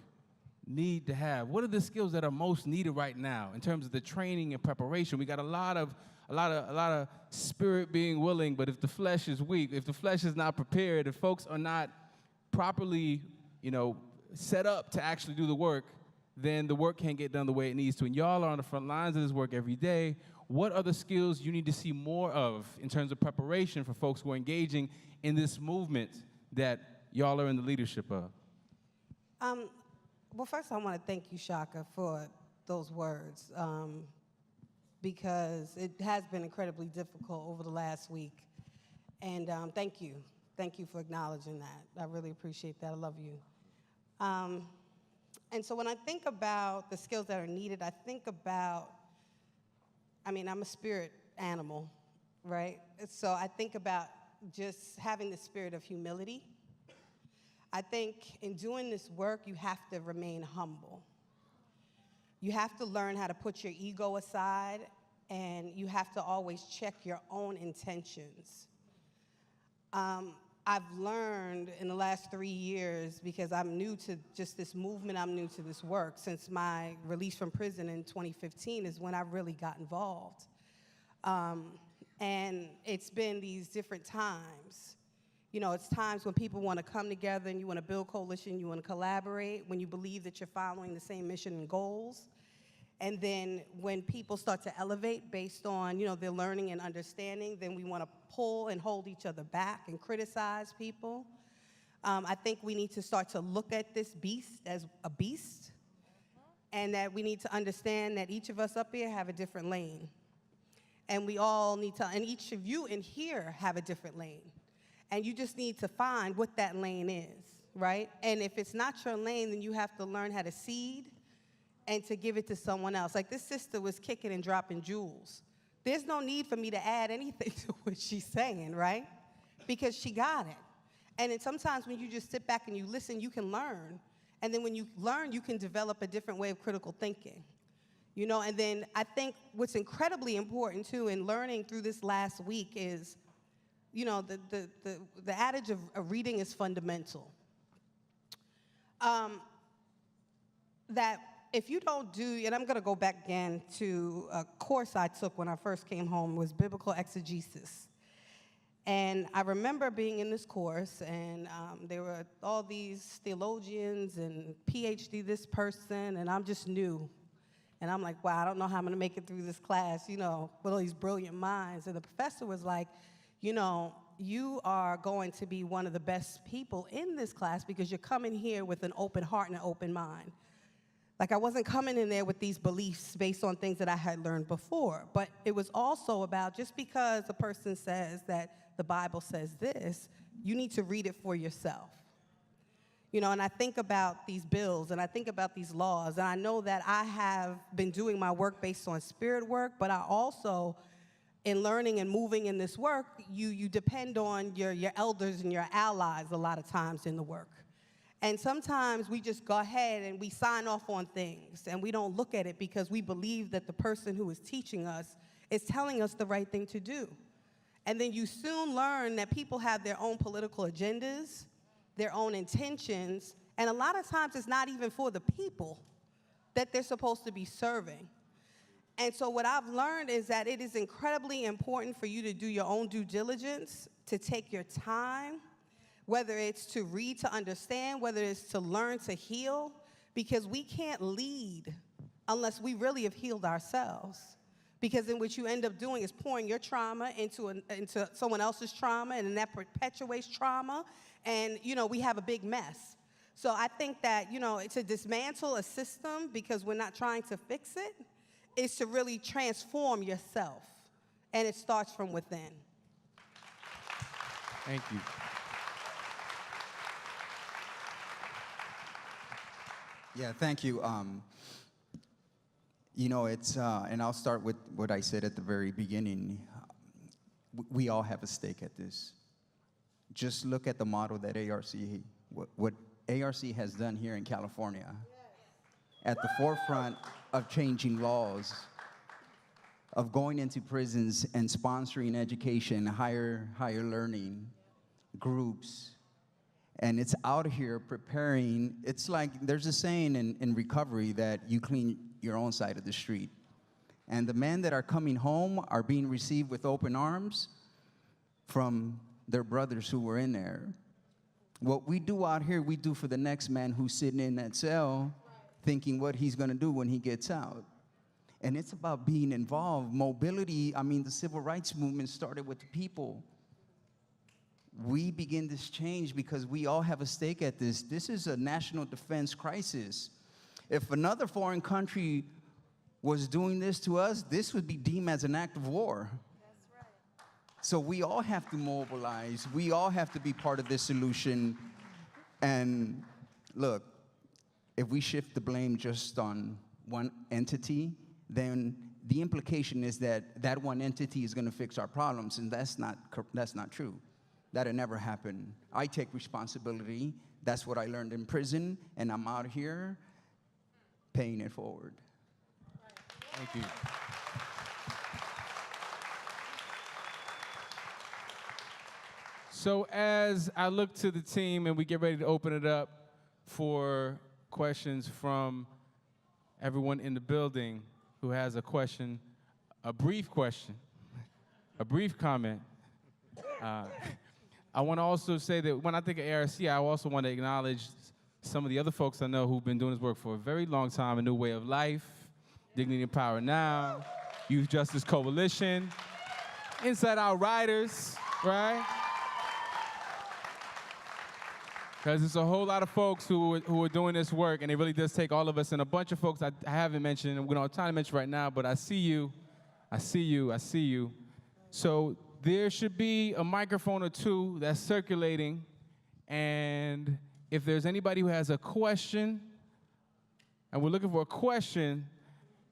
need to have? What are the skills that are most needed right now in terms of the training and preparation? We got a lot of spirit being willing, but if the flesh is weak, if the flesh is not prepared, if folks are not properly, set up to actually do the work, then the work can't get done the way it needs to. And y'all are on the front lines of this work every day. What are the skills you need to see more of in terms of preparation for folks who are engaging in this movement that y'all are in the leadership of? Well, first I want to thank you, Shaka, for those words, because it has been incredibly difficult over the last week. And thank you. Thank you for acknowledging that. I really appreciate that. I love you. And so when I think about the skills that are needed, I think about, I'm a spirit animal, right? So I think about just having the spirit of humility. I think in doing this work, you have to remain humble. You have to learn how to put your ego aside, and you have to always check your own intentions. I've learned in the last 3 years, because I'm new to just this movement, I'm new to this work. Since my release from prison in 2015 is when I really got involved. And it's been these different times. It's times when people want to come together and you want to build coalition, you want to collaborate, when you believe that you're following the same mission and goals. And then when people start to elevate based on, their learning and understanding, then we want to pull and hold each other back and criticize people. I think we need to start to look at this beast as a beast, and that we need to understand that each of us up here have a different lane. And we all need to, and each of you in here have a different lane. And you just need to find what that lane is, right? And if it's not your lane, then you have to learn how to seed and to give it to someone else. Like this sister was kicking and dropping jewels. There's no need for me to add anything to what she's saying, right? Because she got it. And then sometimes when you just sit back and you listen, you can learn. And then when you learn, you can develop a different way of critical thinking. And then I think what's incredibly important too in learning through this last week is, the adage of reading is fundamental. That if you don't do, and I'm going to go back again to a course I took when I first came home, was biblical exegesis. And I remember being in this course, and there were all these theologians and PhD this person, and I'm just new. And I'm like, wow, I don't know how I'm going to make it through this class, with all these brilliant minds. And the professor was like, you are going to be one of the best people in this class because you're coming here with an open heart and an open mind. Like I wasn't coming in there with these beliefs based on things that I had learned before, but it was also about just because a person says that the Bible says this, you need to read it for yourself. And I think about these bills and I think about these laws, and I know that I have been doing my work based on spirit work, but I also, in learning and moving in this work, you depend on your elders and your allies a lot of times in the work. And sometimes we just go ahead and we sign off on things and we don't look at it because we believe that the person who is teaching us is telling us the right thing to do. And then you soon learn that people have their own political agendas, their own intentions, and a lot of times it's not even for the people that they're supposed to be serving. And so what I've learned is that it is incredibly important for you to do your own due diligence, to take your time, whether it's to read to understand, whether it's to learn to heal, because we can't lead unless we really have healed ourselves. Because then what you end up doing is pouring your trauma into someone else's trauma, and then that perpetuates trauma, and we have a big mess. So I think that to dismantle a system because we're not trying to fix it is to really transform yourself, and it starts from within. Thank you. Yeah, thank you. It's, and I'll start with what I said at the very beginning. We all have a stake at this. Just look at the model that what ARC has done here in California, at the forefront of changing laws, of going into prisons and sponsoring education, higher learning groups. And it's out here preparing. It's like there's a saying in recovery that you clean your own side of the street. And the men that are coming home are being received with open arms from their brothers who were in there. What we do out here, we do for the next man who's sitting in that cell thinking what he's gonna do when he gets out. And it's about being involved. Mobility, the civil rights movement started with the people. We begin this change because we all have a stake at this. This is a national defense crisis. If another foreign country was doing this to us, this would be deemed as an act of war. That's right. So we all have to mobilize. We all have to be part of this solution. And look, if we shift the blame just on one entity, then the implication is that that one entity is going to fix our problems, and that's not true. That'll never happen. I take responsibility. That's what I learned in prison, and I'm out here paying it forward. Thank you. So as I look to the team and we get ready to open it up for questions from everyone in the building who has a question, a brief question, a brief comment. I want to also say that when I think of ARC, I also want to acknowledge some of the other folks I know who've been doing this work for a very long time, A New Way of Life, Dignity and Power Now, Youth Justice Coalition, Inside Out Riders, right? Because it's a whole lot of folks who are doing this work, and it really does take all of us, and a bunch of folks I haven't mentioned, and we don't have time to mention right now, but I see you, I see you, I see you. So there should be a microphone or two that's circulating, and if there's anybody who has a question, and we're looking for a question,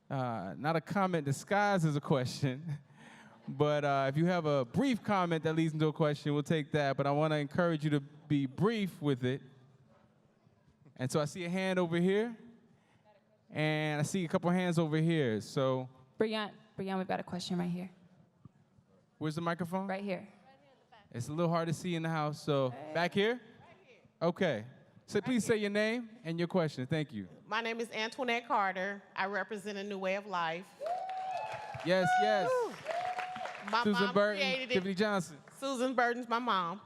not a comment disguised as a question, but if you have a brief comment that leads into a question, we'll take that, but I want to encourage you to be brief with it. And so I see a hand over here, and I see a couple hands over here, so. Brian, we've got a question right here. Where's the microphone? Right here. It's a little hard to see in the house, so back here? Okay. So please say your name and your question. Thank you. My name is Antoinette Carter. I represent A New Way of Life. Yes, yes. My Susan mom Burton, created it. Tiffany Johnson. Susan Burton's my mom.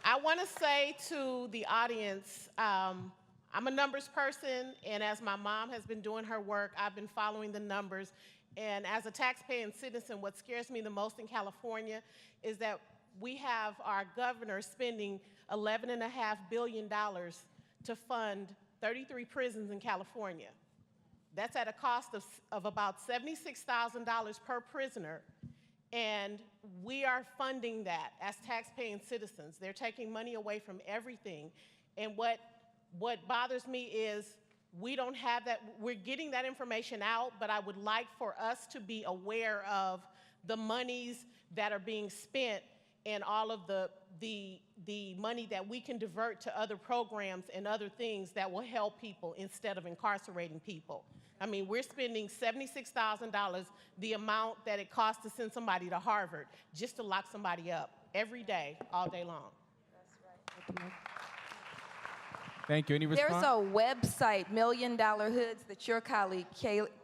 I want to say to the audience, I'm a numbers person, and as my mom has been doing her work, I've been following the numbers. And as a taxpaying citizen, what scares me the most in California is that we have our governor spending $11.5 billion to fund 33 prisons in California. That's at a cost of about $76,000 per prisoner. And we are funding that as taxpaying citizens. They're taking money away from everything. And what bothers me is we don't have that. We're getting that information out, but I would like for us to be aware of the monies that are being spent and all of the money that we can divert to other programs and other things that will help people instead of incarcerating people. I mean, we're spending $76,000, the amount that it costs to send somebody to Harvard, just to lock somebody up every day, all day long. Thank you. Any There's response? a website, $1 Million Hoods, that your colleague,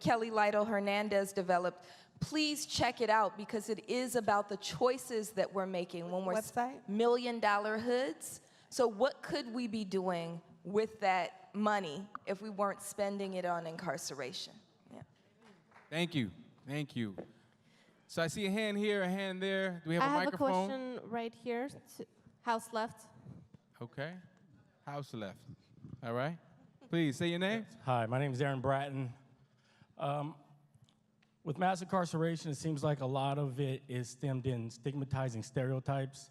Kelly Lytle Hernandez, developed. Please check it out because it is about the choices that we're making when we're Website? $1 Million Hoods. So what could we be doing with that money if we weren't spending it on incarceration? Yeah. Thank you. Thank you. So I see a hand here, a hand there. Do we have I a have microphone? a question right here. House left. Okay. House left. All right. Please say your name. Hi, my name is Aaron Bratton. With mass incarceration, it seems like a lot of it is stemmed in stigmatizing stereotypes.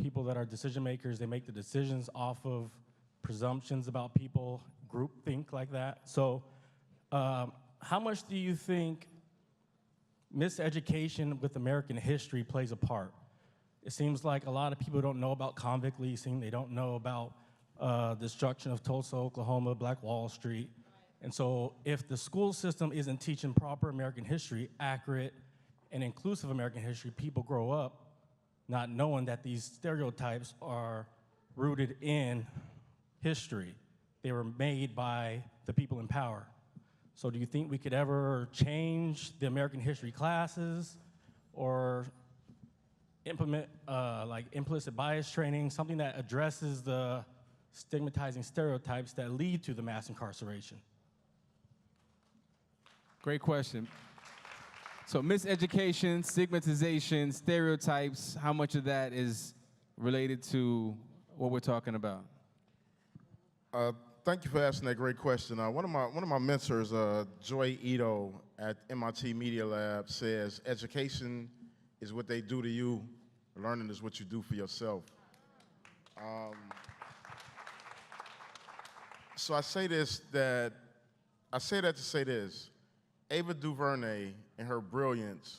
People that are decision makers, they make the decisions off of presumptions about people, groupthink like that. So how much do you think miseducation with American history plays a part? It seems like a lot of people don't know about convict leasing. They don't know about destruction of Tulsa, Oklahoma, Black Wall Street. And so if the school system isn't teaching proper American history, accurate and inclusive American history, people grow up not knowing that these stereotypes are rooted in history. They were made by the people in power. So do you think we could ever change the American history classes or implement like implicit bias training, something that addresses the stigmatizing stereotypes that lead to the mass incarceration? Great question. So miseducation, stigmatization, stereotypes, how much of that is related to what we're talking about? Thank you for asking that great question. One of my mentors, Joy Ito at MIT Media Lab, says education is what they do to you, learning is what you do for yourself. So I say that to say this. Ava DuVernay, in her brilliance,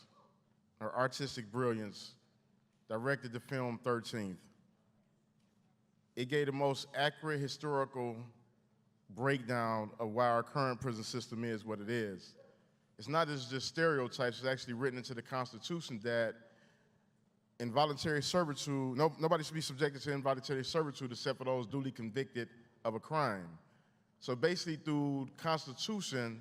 her artistic brilliance, directed the film 13th. It gave the most accurate historical breakdown of why our current prison system is what it is. It's not just stereotypes, it's actually written into the Constitution that involuntary servitude, nobody should be subjected to involuntary servitude except for those duly convicted of a crime. So basically through the Constitution,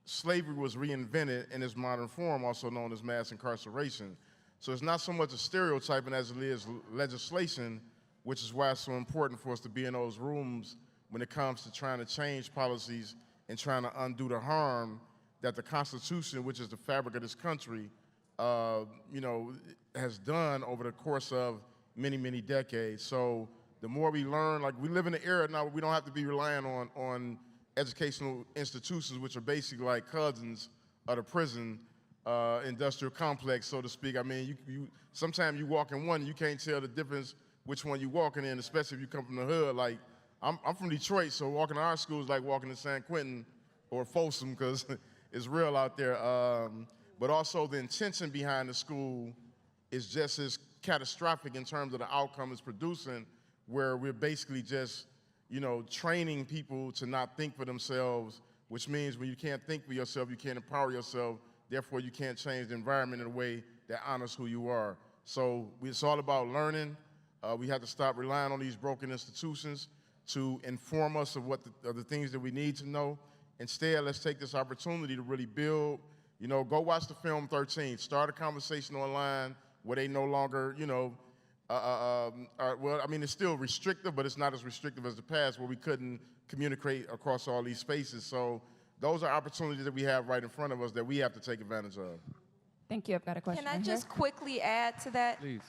slavery was reinvented in its modern form, also known as mass incarceration. So it's not so much a stereotyping as it is legislation, which is why it's so important for us to be in those rooms when it comes to trying to change policies and trying to undo the harm that the Constitution, which is the fabric of this country, has done over the course of many, many decades. So the more we learn, like we live in an era now where we don't have to be relying on educational institutions, which are basically like cousins of the prison industrial complex, so to speak. I mean, sometimes you walk in one, you can't tell the difference which one you're walking in, especially if you come from the hood. Like, I'm from Detroit, so walking to our school is like walking to San Quentin or Folsom, because it's real out there. But also the intention behind the school is just as catastrophic in terms of the outcome it's producing, where we're basically just training people to not think for themselves, which means when you can't think for yourself, you can't empower yourself, therefore you can't change the environment in a way that honors who you are. So it's all about learning. We have to stop relying on these broken institutions to inform us of the things that we need to know. Instead, let's take this opportunity to really build, go watch the film 13, start a conversation online where they no longer, well, I mean, it's still restrictive, but it's not as restrictive as the past where we couldn't communicate across all these spaces. So those are opportunities that we have right in front of us that we have to take advantage of. Thank you. I've got a question. Can I right just here. quickly add to that? Please.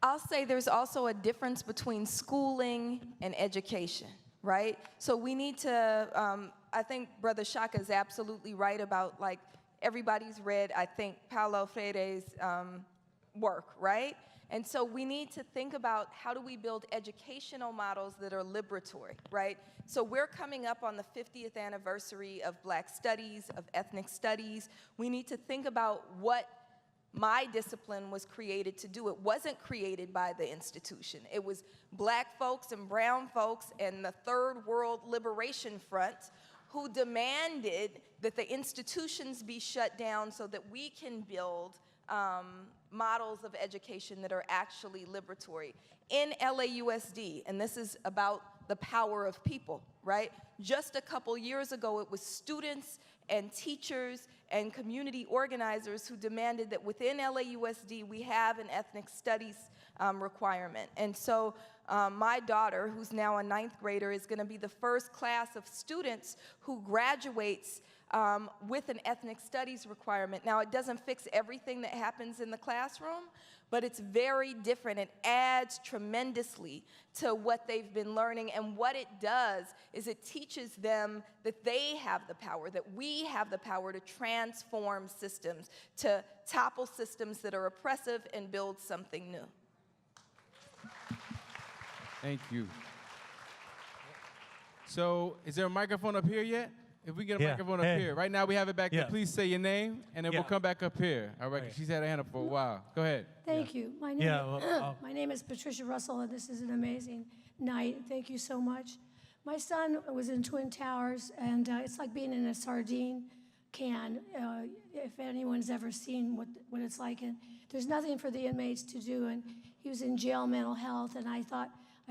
I'll say there's also a difference between schooling and education, right? So we need to, I think Brother Shaka is absolutely right about, like, everybody's read, I think, Paulo Freire's work, right? And so we need to think about how do we build educational models that are liberatory, right? So we're coming up on the 50th anniversary of Black Studies, of ethnic studies. We need to think about what my discipline was created to do. It wasn't created by the institution. It was Black folks and brown folks and the Third World Liberation Front who demanded that the institutions be shut down so that we can build models of education that are actually liberatory. In LAUSD, and this is about the power of people, right? Just a couple years ago, it was students and teachers and community organizers who demanded that within LAUSD we have an ethnic studies requirement. And so my daughter, who's now a 9th grader, is going to be the first class of students who graduates with an ethnic studies requirement. Now, it doesn't fix everything that happens in the classroom, but it's very different. It adds tremendously to what they've been learning, and what it does is it teaches them that they have the power, that we have the power to transform systems, to topple systems that are oppressive and build something new. Thank you. So, is there a microphone up here yet? If we get a microphone up here. Right now we have it back there. Please say your name, and then we'll come back up here. All right, she's had her hand up for a while. Go ahead. Thank you. My name is Patricia Russell, and this is an amazing night. Thank you so much. My son was in Twin Towers, and it's like being in a sardine can, if anyone's ever seen what it's like. And there's nothing for the inmates to do, and he was in jail mental health, and I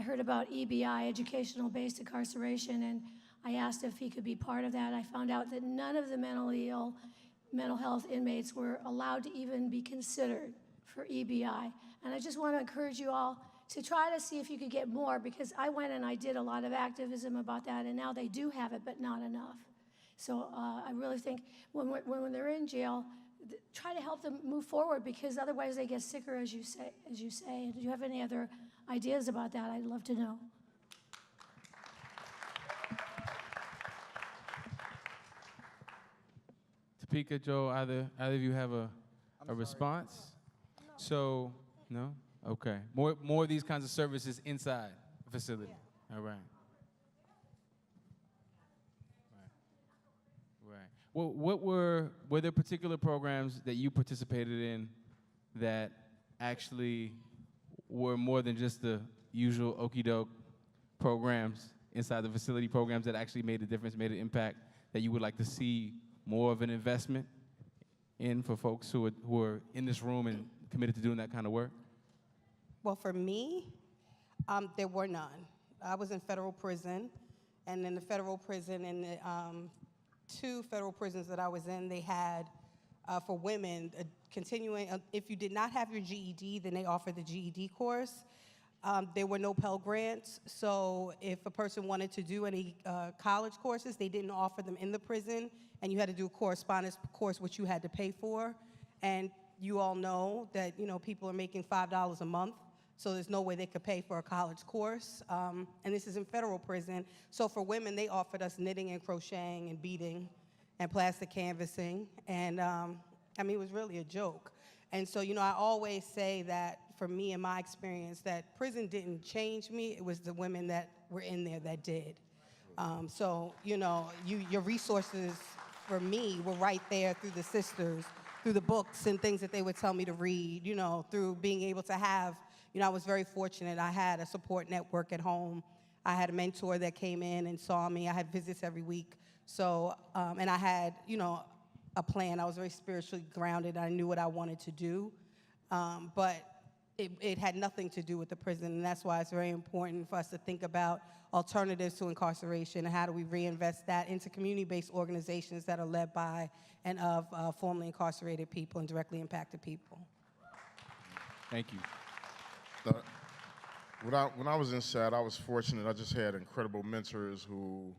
heard about EBI, educational-based incarceration, and I asked if he could be part of that. I found out that none of the mentally ill mental health inmates were allowed to even be considered for EBI. And I just want to encourage you all to try to see if you could get more, because I went and I did a lot of activism about that, and now they do have it, but not enough. So I really think when they're in jail, try to help them move forward, because otherwise they get sicker, as you say. And do you have any other ideas about that? I'd love to know. Topeka, Joe, either of you have a response? So, no? Okay. More of these kinds of services inside the facility. Yeah. All right. Right. Well, were there particular programs that you participated in that actually were more than just the usual okey-doke programs inside the facility, programs that actually made a difference, made an impact, that you would like to see more of an investment in for folks who are in this room and committed to doing that kind of work? Well, for me, there were none. I was in federal prison, and in the federal prison, in the 2 federal prisons that I was in, they had, for women, continuing, if you did not have your GED, then they offered the GED course. There were no Pell Grants, so if a person wanted to do any college courses, they didn't offer them in the prison, and you had to do a correspondence course, which you had to pay for. And you all know that, people are making $5 a month, so there's no way they could pay for a college course. And this is in federal prison. So for women, they offered us knitting and crocheting and beading and plastic canvassing. And it was really a joke. And so, I always say that for me, in my experience, that prison didn't change me. It was the women that were in there that did. So, your resources for me were right there through the sisters, through the books and things that they would tell me to read, through being able to have, I was very fortunate. I had a support network at home. I had a mentor that came in and saw me. I had visits every week. So, and I had, a plan. I was very spiritually grounded. I knew what I wanted to do. But it had nothing to do with the prison, and that's why it's very important for us to think about alternatives to incarceration and how do we reinvest that into community-based organizations that are led by and of formerly incarcerated people and directly impacted people. Thank you. When I was inside, I was fortunate. I just had incredible mentors who,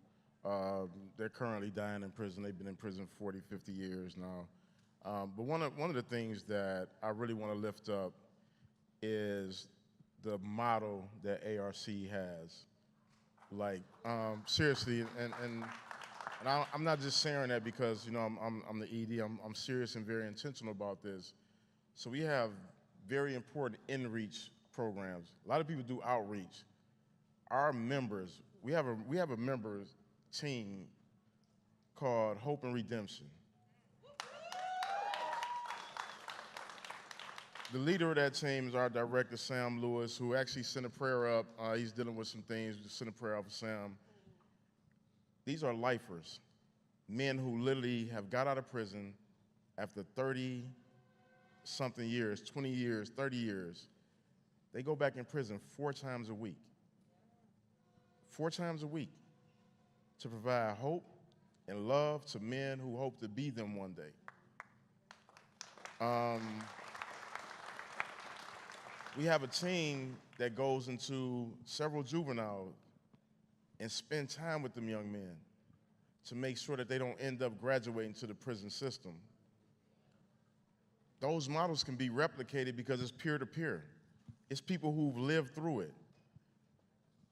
they're currently dying in prison. They've been in prison 40, 50 years now. But one of the things that I really want to lift up is the model that ARC has. Like, seriously, and I'm not just saying that because, I'm the ED. I'm serious and very intentional about this. So we have very important in-reach programs. A lot of people do outreach. Our members, we have a members team called Hope and Redemption. The leader of that team is our director, Sam Lewis, who actually sent a prayer up. He's dealing with some things. Just sent a prayer up for Sam. These are lifers. men who literally have got out of prison after 30-something years, 20 years, 30 years. They go back in prison 4 times a week. 4 times a week to provide hope and love to men who hope to be them one day. We have a team that goes into several juveniles and spend time with them young men to make sure that they don't end up graduating to the prison system. Those models can be replicated because it's peer-to-peer. It's people who've lived through it.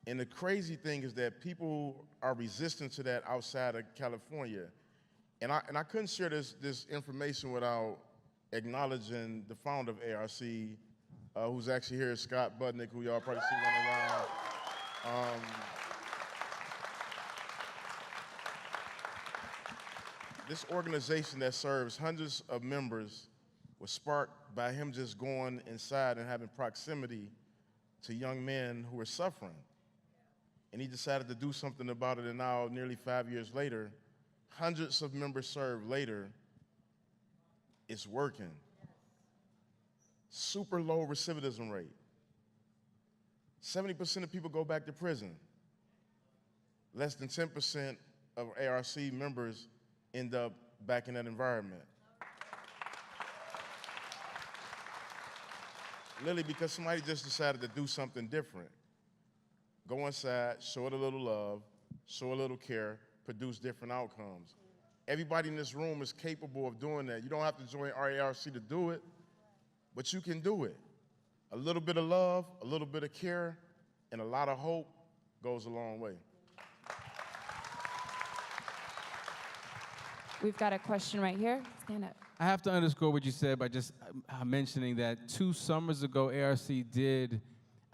And the crazy thing is that people are resistant to that outside of California. And I couldn't share this information without acknowledging the founder of ARC, who's actually here, Scott Budnick, who y'all probably see running around. This organization that serves hundreds of members was sparked by him just going inside and having proximity to young men who were suffering. And he decided to do something about it, and now, nearly 5 years later, hundreds of members served later, it's working. Super low recidivism rate. 70% of people go back to prison. Less than 10% of ARC members end up back in that environment. Literally because somebody just decided to do something different. Go inside, show it a little love, show a little care, produce different outcomes. Everybody in this room is capable of doing that. You don't have to join RARC to do it, but you can do it. A little bit of love, a little bit of care, and a lot of hope goes a long way. We've got a question right here. Stand up. I have to underscore what you said by just mentioning that 2 summers ago, ARC did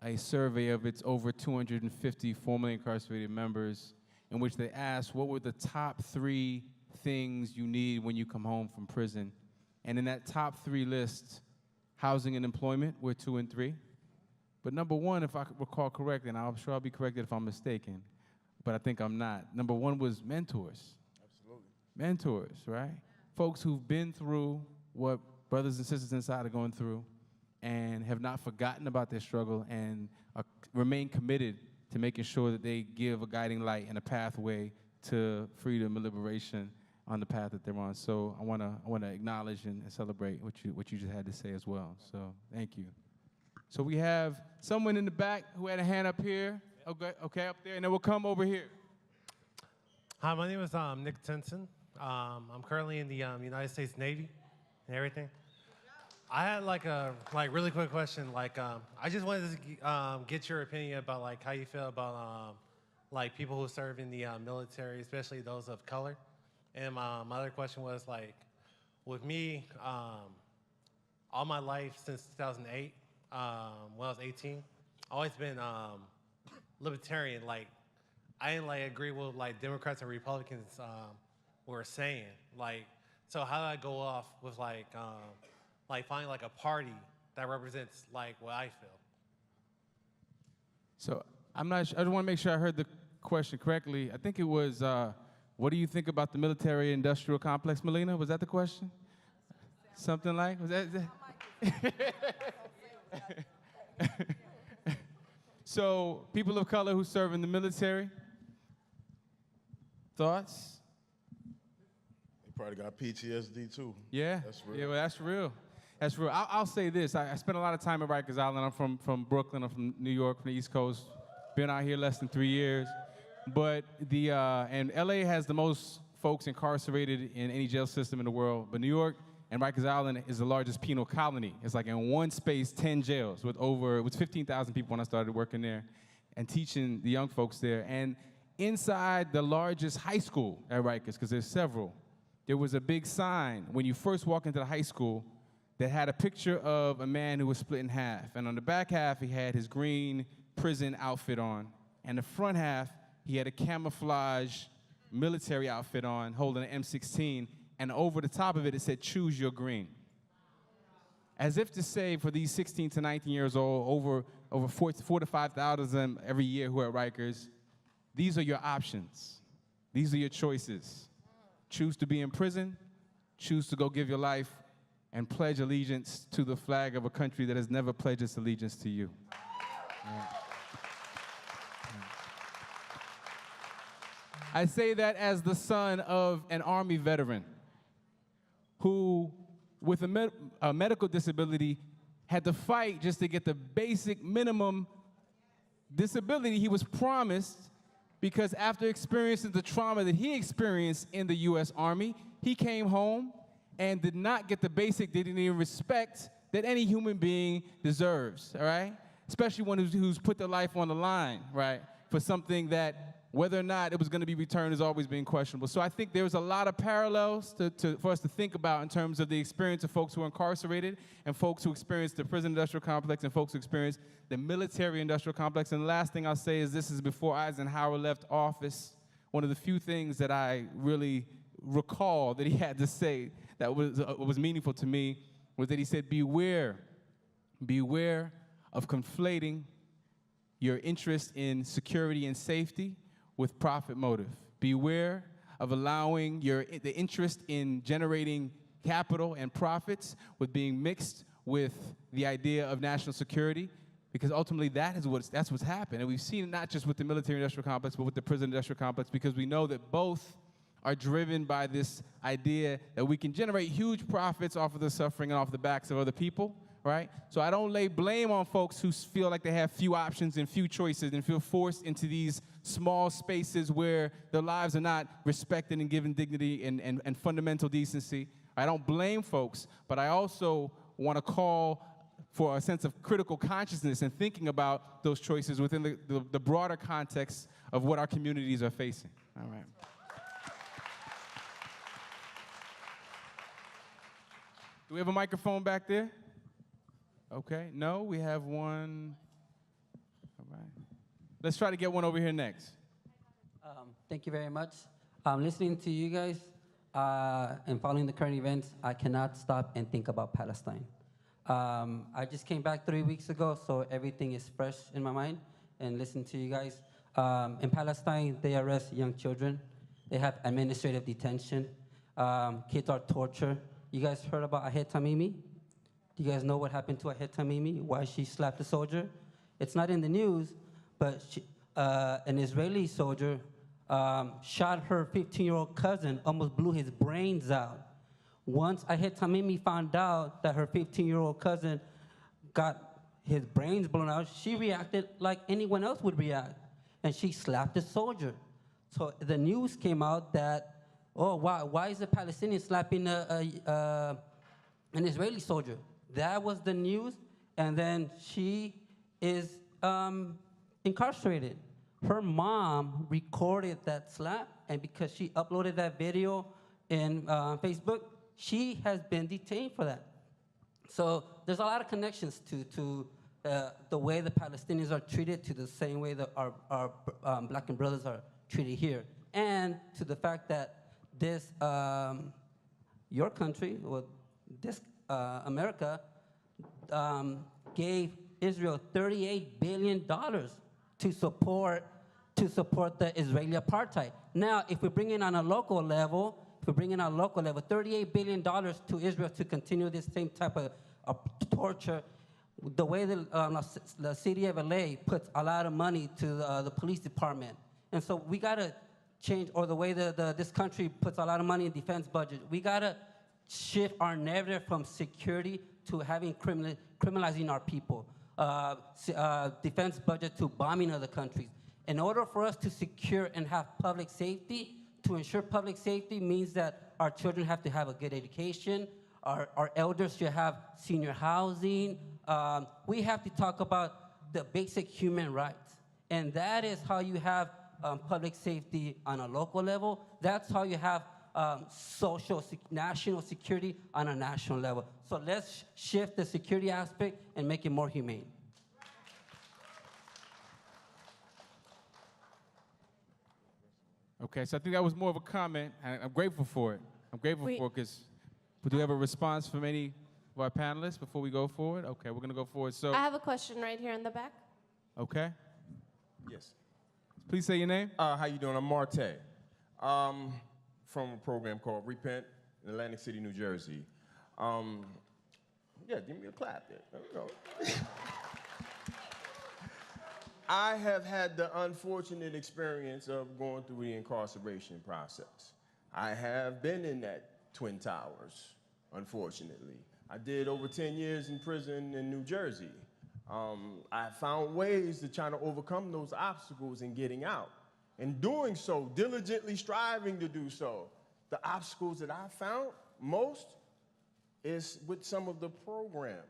a survey of its over 250 formerly incarcerated members in which they asked what were the top 3 things you need when you come home from prison. And in that top 3 list, housing and employment were 2 and 3. But number 1, if I recall correctly, and I'm sure I'll be corrected if I'm mistaken, but I think I'm not. Number 1 was mentors. Absolutely. Mentors, right? Folks who've been through what brothers and sisters inside are going through and have not forgotten about their struggle and remain committed to making sure that they give a guiding light and a pathway to freedom and liberation on the path that they're on. So I want to acknowledge and celebrate what you just had to say as well. So thank you. So we have someone in the back who had a hand up here. Okay, up there, and then we'll come over here. Hi, my name is Nick Tinson. I'm currently in the United States Navy and everything. I had a really quick question. I just wanted to get your opinion about how you feel about people who serve in the military, especially those of color. And my other question was with me, all my life since 2008, when I was 18, I've always been libertarian. I didn't agree with Democrats and Republicans were saying. So how do I go off with finding a party that represents what I feel? So I'm not sure, I just want to make sure I heard the question correctly. I think it was, what do you think about the military-industrial complex, Melina? Was that the question? Something like, was that? So people of color who serve in the military, thoughts? They probably got PTSD too. Yeah, that's real. Yeah, well, that's real. That's real. I'll say this. I spent a lot of time at Rikers Island. I'm from Brooklyn. I'm from New York, from the East Coast. Been out here less than 3 years. But and LA has the most folks incarcerated in any jail system in the world. But New York and Rikers Island is the largest penal colony. It's in one space, 10 jails with it was 15,000 people when I started working there and teaching the young folks there. And inside the largest high school at Rikers, because there's several, there was a big sign when you first walk into the high school that had a picture of a man who was split in half. And on the back half, he had his green prison outfit on. And the front half, he had a camouflage military outfit on, holding an M16. And over the top of it, it said, "Choose your green." As if to say, for these 16 to 19 years old, over 4 to 5,000 every year who are at Rikers, these are your options. These are your choices. choose to be in prison, choose to go give your life, and pledge allegiance to the flag of a country that has never pledged its allegiance to you. I say that as the son of an Army veteran who, with a medical disability, had to fight just to get the basic minimum disability he was promised, because after experiencing the trauma that he experienced in the U.S. Army, he came home and did not get the basic dignity and respect that any human being deserves, all right? Especially one who's put their life on the line, right, for something that whether or not it was going to be returned has always been questionable. So I think there's a lot of parallels for us to think about in terms of the experience of folks who are incarcerated and folks who experience the prison industrial complex and folks who experience the military industrial complex. And the last thing I'll say is this is before Eisenhower left office. One of the few things that I really recall that he had to say that was meaningful to me was that he said, beware of conflating your interest in security and safety with profit motive. Beware of allowing the interest in generating capital and profits with being mixed with the idea of national security, because ultimately that's what's happened. And we've seen it not just with the military-industrial complex, but with the prison-industrial complex, because we know that both are driven by this idea that we can generate huge profits off of the suffering and off the backs of other people, right? So I don't lay blame on folks who feel like they have few options and few choices and feel forced into these small spaces where their lives are not respected and given dignity and fundamental decency. I don't blame folks, but I also want to call for a sense of critical consciousness and thinking about those choices within the broader context of what our communities are facing. All right. Do we have a microphone back there? Okay, no, we have one. All right. Let's try to get one over here next. Thank you very much. Listening to you guys and following the current events, I cannot stop and think about Palestine. I just came back 3 weeks ago, so everything is fresh in my mind. And listening to you guys, in Palestine, they arrest young children. They have administrative detention. Kids are tortured. You guys heard about Ahed Tamimi? Do you guys know what happened to Ahed Tamimi? Why she slapped a soldier? It's not in the news, but an Israeli soldier shot her 15-year-old cousin, almost blew his brains out. Once Ahed Tamimi found out that her 15-year-old cousin got his brains blown out, she reacted like anyone else would react, and she slapped the soldier. So the news came out that, oh, why is a Palestinian slapping an Israeli soldier? That was the news, and then she is incarcerated. Her mom recorded that slap, and because she uploaded that video in Facebook, she has been detained for that. So there's a lot of connections to the way the Palestinians are treated, to the same way that our black and brothers are treated here, and to the fact that this, your country, or this America, gave Israel $38 billion to support the Israeli apartheid. Now, if we bring in on a local level, $38 billion to Israel to continue this same type of torture, the way the city of LA puts a lot of money to the police department. And so we gotta change, or the way this country puts a lot of money in defense budget. We gotta shift our narrative from security to having criminalizing our people. Defense budget to bombing other countries. In order for us to secure and have public safety, to ensure public safety means that our children have to have a good education, our elders should have senior housing. We have to talk about the basic human rights. And that is how you have public safety on a local level. That's how you have national security on a national level. So let's shift the security aspect and make it more humane. Okay, so I think that was more of a comment, and I'm grateful for it. I'm grateful for it because, do we have a response from any of our panelists before we go forward? Okay, we're gonna go forward. So I have a question right here in the back. Okay. Yes. Please say your name. How you doing? I'm Marte. from a program called Repent in Atlantic City, New Jersey. Yeah, give me a clap there. There we go. I have had the unfortunate experience of going through the incarceration process. I have been in that Twin Towers, unfortunately. I did over 10 years in prison in New Jersey. I found ways to try to overcome those obstacles in getting out. And doing so, diligently striving to do so, the obstacles that I found most is with some of the program,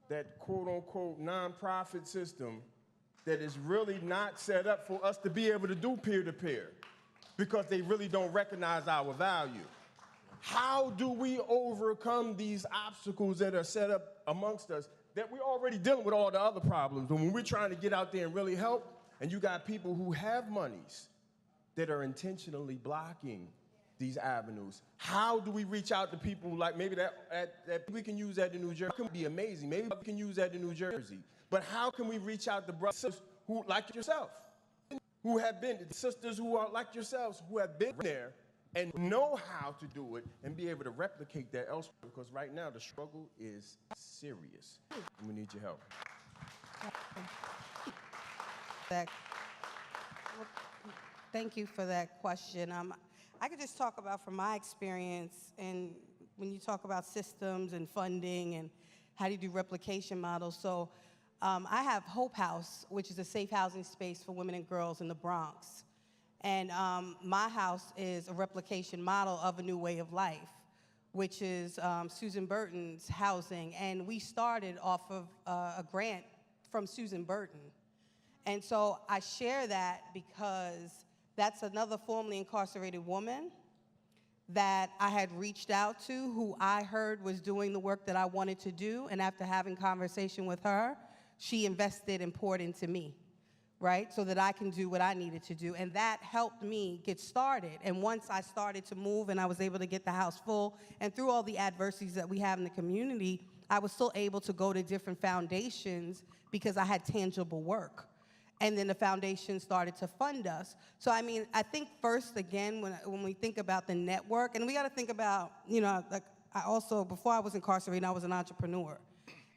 that quote-unquote nonprofit system that is really not set up for us to be able to do peer-to-peer because they really don't recognize our value. How do we overcome these obstacles that are set up amongst us that we're already dealing with all the other problems? But when we're trying to get out there and really help, and you got people who have monies that are intentionally blocking these avenues, how do we reach out to people like maybe that we can use that in New Jersey? It could be amazing. Maybe we can use that in New Jersey. But how can we reach out to brothers who, like yourself, who have been, sisters who are like yourselves, who have been there and know how to do it and be able to replicate that elsewhere? Because right now the struggle is serious and we need your help. Thank you for that question. I could just talk about from my experience, and when you talk about systems and funding and how do you do replication models. So I have Hope House, which is a safe housing space for women and girls in the Bronx. And my house is a replication model of a new way of life, which is Susan Burton's housing. And we started off of a grant from Susan Burton. And so I share that because that's another formerly incarcerated woman that I had reached out to, who I heard was doing the work that I wanted to do. And after having conversation with her, she invested and poured into me, right? So that I can do what I needed to do. And that helped me get started. And once I started to move and I was able to get the house full, and through all the adversities that we have in the community, I was still able to go to different foundations because I had tangible work. And then the foundation started to fund us. So I mean, I think first, again, when we think about the network, and we gotta think about, you know, like I also, before I was incarcerated, I was an entrepreneur.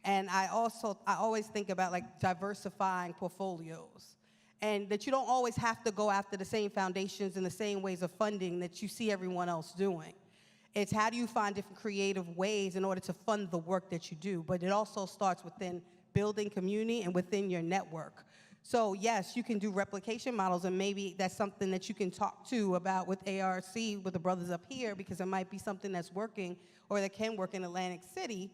And I always think about like diversifying portfolios. And that you don't always have to go after the same foundations and the same ways of funding that you see everyone else doing. It's how do you find different creative ways in order to fund the work that you do. But it also starts within building community and within your network. So yes, you can do replication models, and maybe that's something that you can talk to about with ARC, with the brothers up here, because it might be something that's working or that can work in Atlantic City.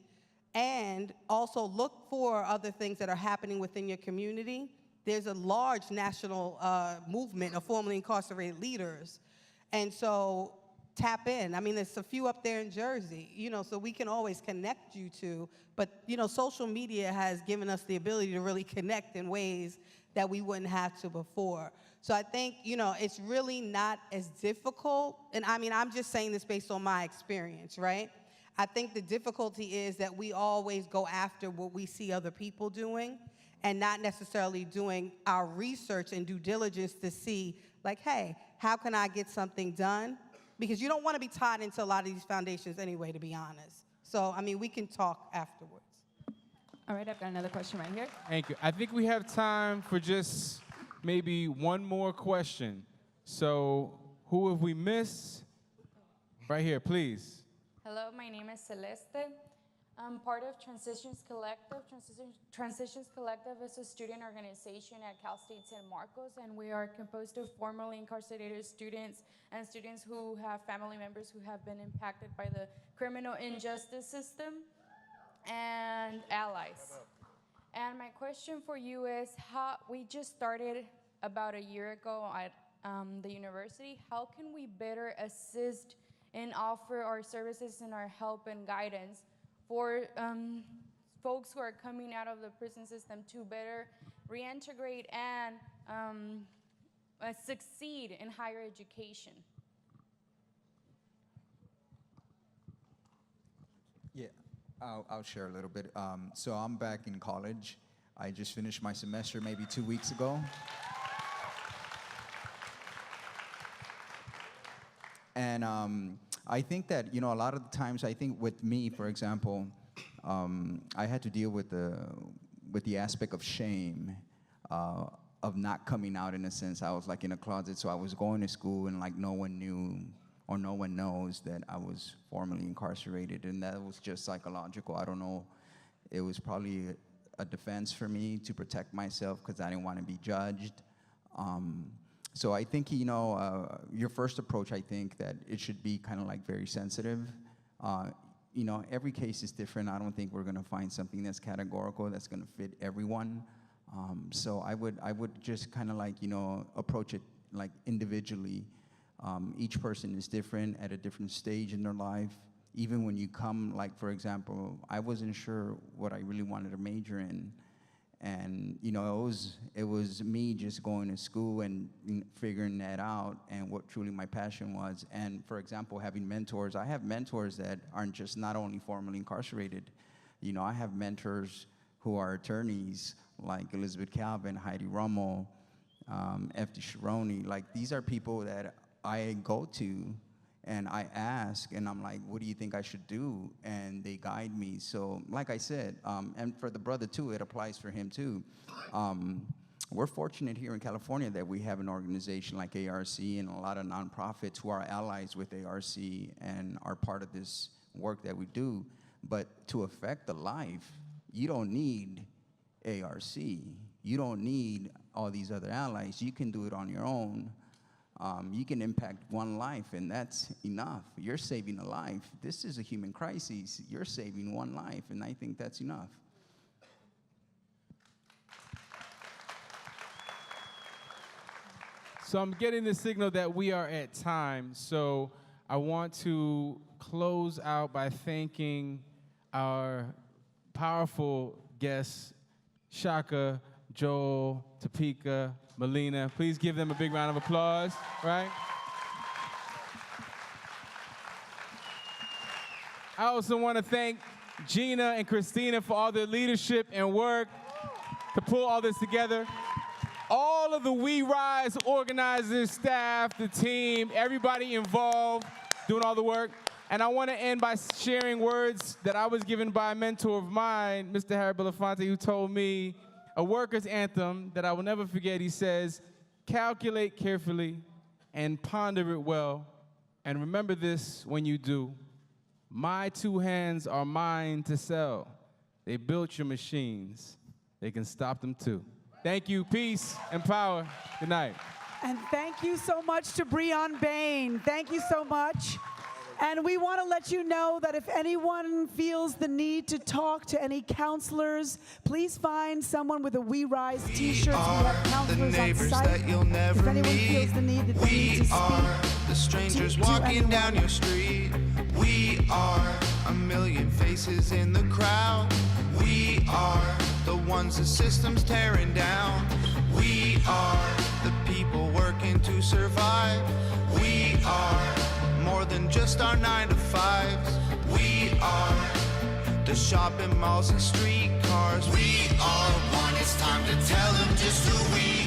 And also look for other things that are happening within your community. There's a large national movement of formerly incarcerated leaders. And so tap in. I mean, there's a few up there in Jersey, you know, so we can always connect you to. But, you know, social media has given us the ability to really connect in ways that we wouldn't have to before. So I think, you know, it's really not as difficult. And I mean, I'm just saying this based on my experience, right? I think the difficulty is that we always go after what we see other people doing and not necessarily doing our research and due diligence to see, like, hey, how can I get something done? Because you don't want to be tied into a lot of these foundations anyway, to be honest. So, I mean, we can talk afterwards. All right, I've got another question right here. Thank you. I think we have time for just maybe one more question. So who have we missed? Right here, please. Hello, my name is Celeste. I'm part of Transitions Collective. Transitions Collective is a student organization at Cal State San Marcos, and we are composed of formerly incarcerated students and students who have family members who have been impacted by the criminal injustice system and allies. And my question for you is, we just started about a year ago at the university. How can we better assist and offer our services and our help and guidance for folks who are coming out of the prison system to better reintegrate and succeed in higher education? Yeah, I'll share a little bit. So I'm back in college. I just finished my semester maybe 2 weeks ago. And I think that, you know, a lot of the times, I think with me, for example, I had to deal with the aspect of shame, of not coming out, in a sense. I was like in a closet, so I was going to school and like no one knew or no one knows that I was formerly incarcerated, and that was just psychological. I don't know, it was probably a defense for me to protect myself because I didn't want to be judged. So I think, you know, your first approach, I think that it should be kind of like very sensitive. You know, every case is different. I don't think we're gonna find something that's categorical, that's gonna fit everyone. So I would just kind of like, you know, approach it like individually. Each person is different at a different stage in their life. Even when you come, like for example, I wasn't sure what I really wanted to major in. And you know, it was me just going to school and figuring that out and what truly my passion was. And for example, having mentors, I have mentors that aren't just not only formerly incarcerated. You know, I have mentors who are attorneys like Elizabeth Calvin, Heidi Rummel, F.D. Sharoni. Like these are people that I go to and I ask, and I'm like, what do you think I should do? And they guide me. So like I said, and for the brother too, it applies for him too. We're fortunate here in California that we have an organization like ARC and a lot of nonprofits who are allies with ARC and are part of this work that we do. But to affect the life, you don't need ARC. You don't need all these other allies. You can do it on your own. You can impact one life, and that's enough. You're saving a life. This is a human crisis. You're saving one life, and I think that's enough. So I'm getting the signal that we are at time. So I want to close out by thanking our powerful guests, Shaka, Joel, Topeka, Melina. Please give them a big round of applause, right? I also want to thank Gina and Christina for all their leadership and work to pull all this together. All of the We Rise organizers, staff, the team, everybody involved doing all the work. And I want to end by sharing words that I was given by a mentor of mine, Mr. Harry Belafonte, who told me a worker's anthem that I will never forget. He says, calculate carefully and ponder it well. And remember this when you do. My two hands are mine to sell. They built your machines. They can stop them too. Thank you, peace and power. Good night. And thank you so much to Breon Bain. Thank you so much. And we want to let you know that if anyone feels the need to talk to any counselors, please find someone with a We Rise t-shirt. We have counselors on site. If anyone feels the need that they need to speak. We are the strangers walking down your street. We are a million faces in the crowd. We are the ones the system's tearing down. We are the people working to survive. We are more than just our 9-to-5s. We are the shopping malls and streetcars. We are one. It's time to tell them just who we are.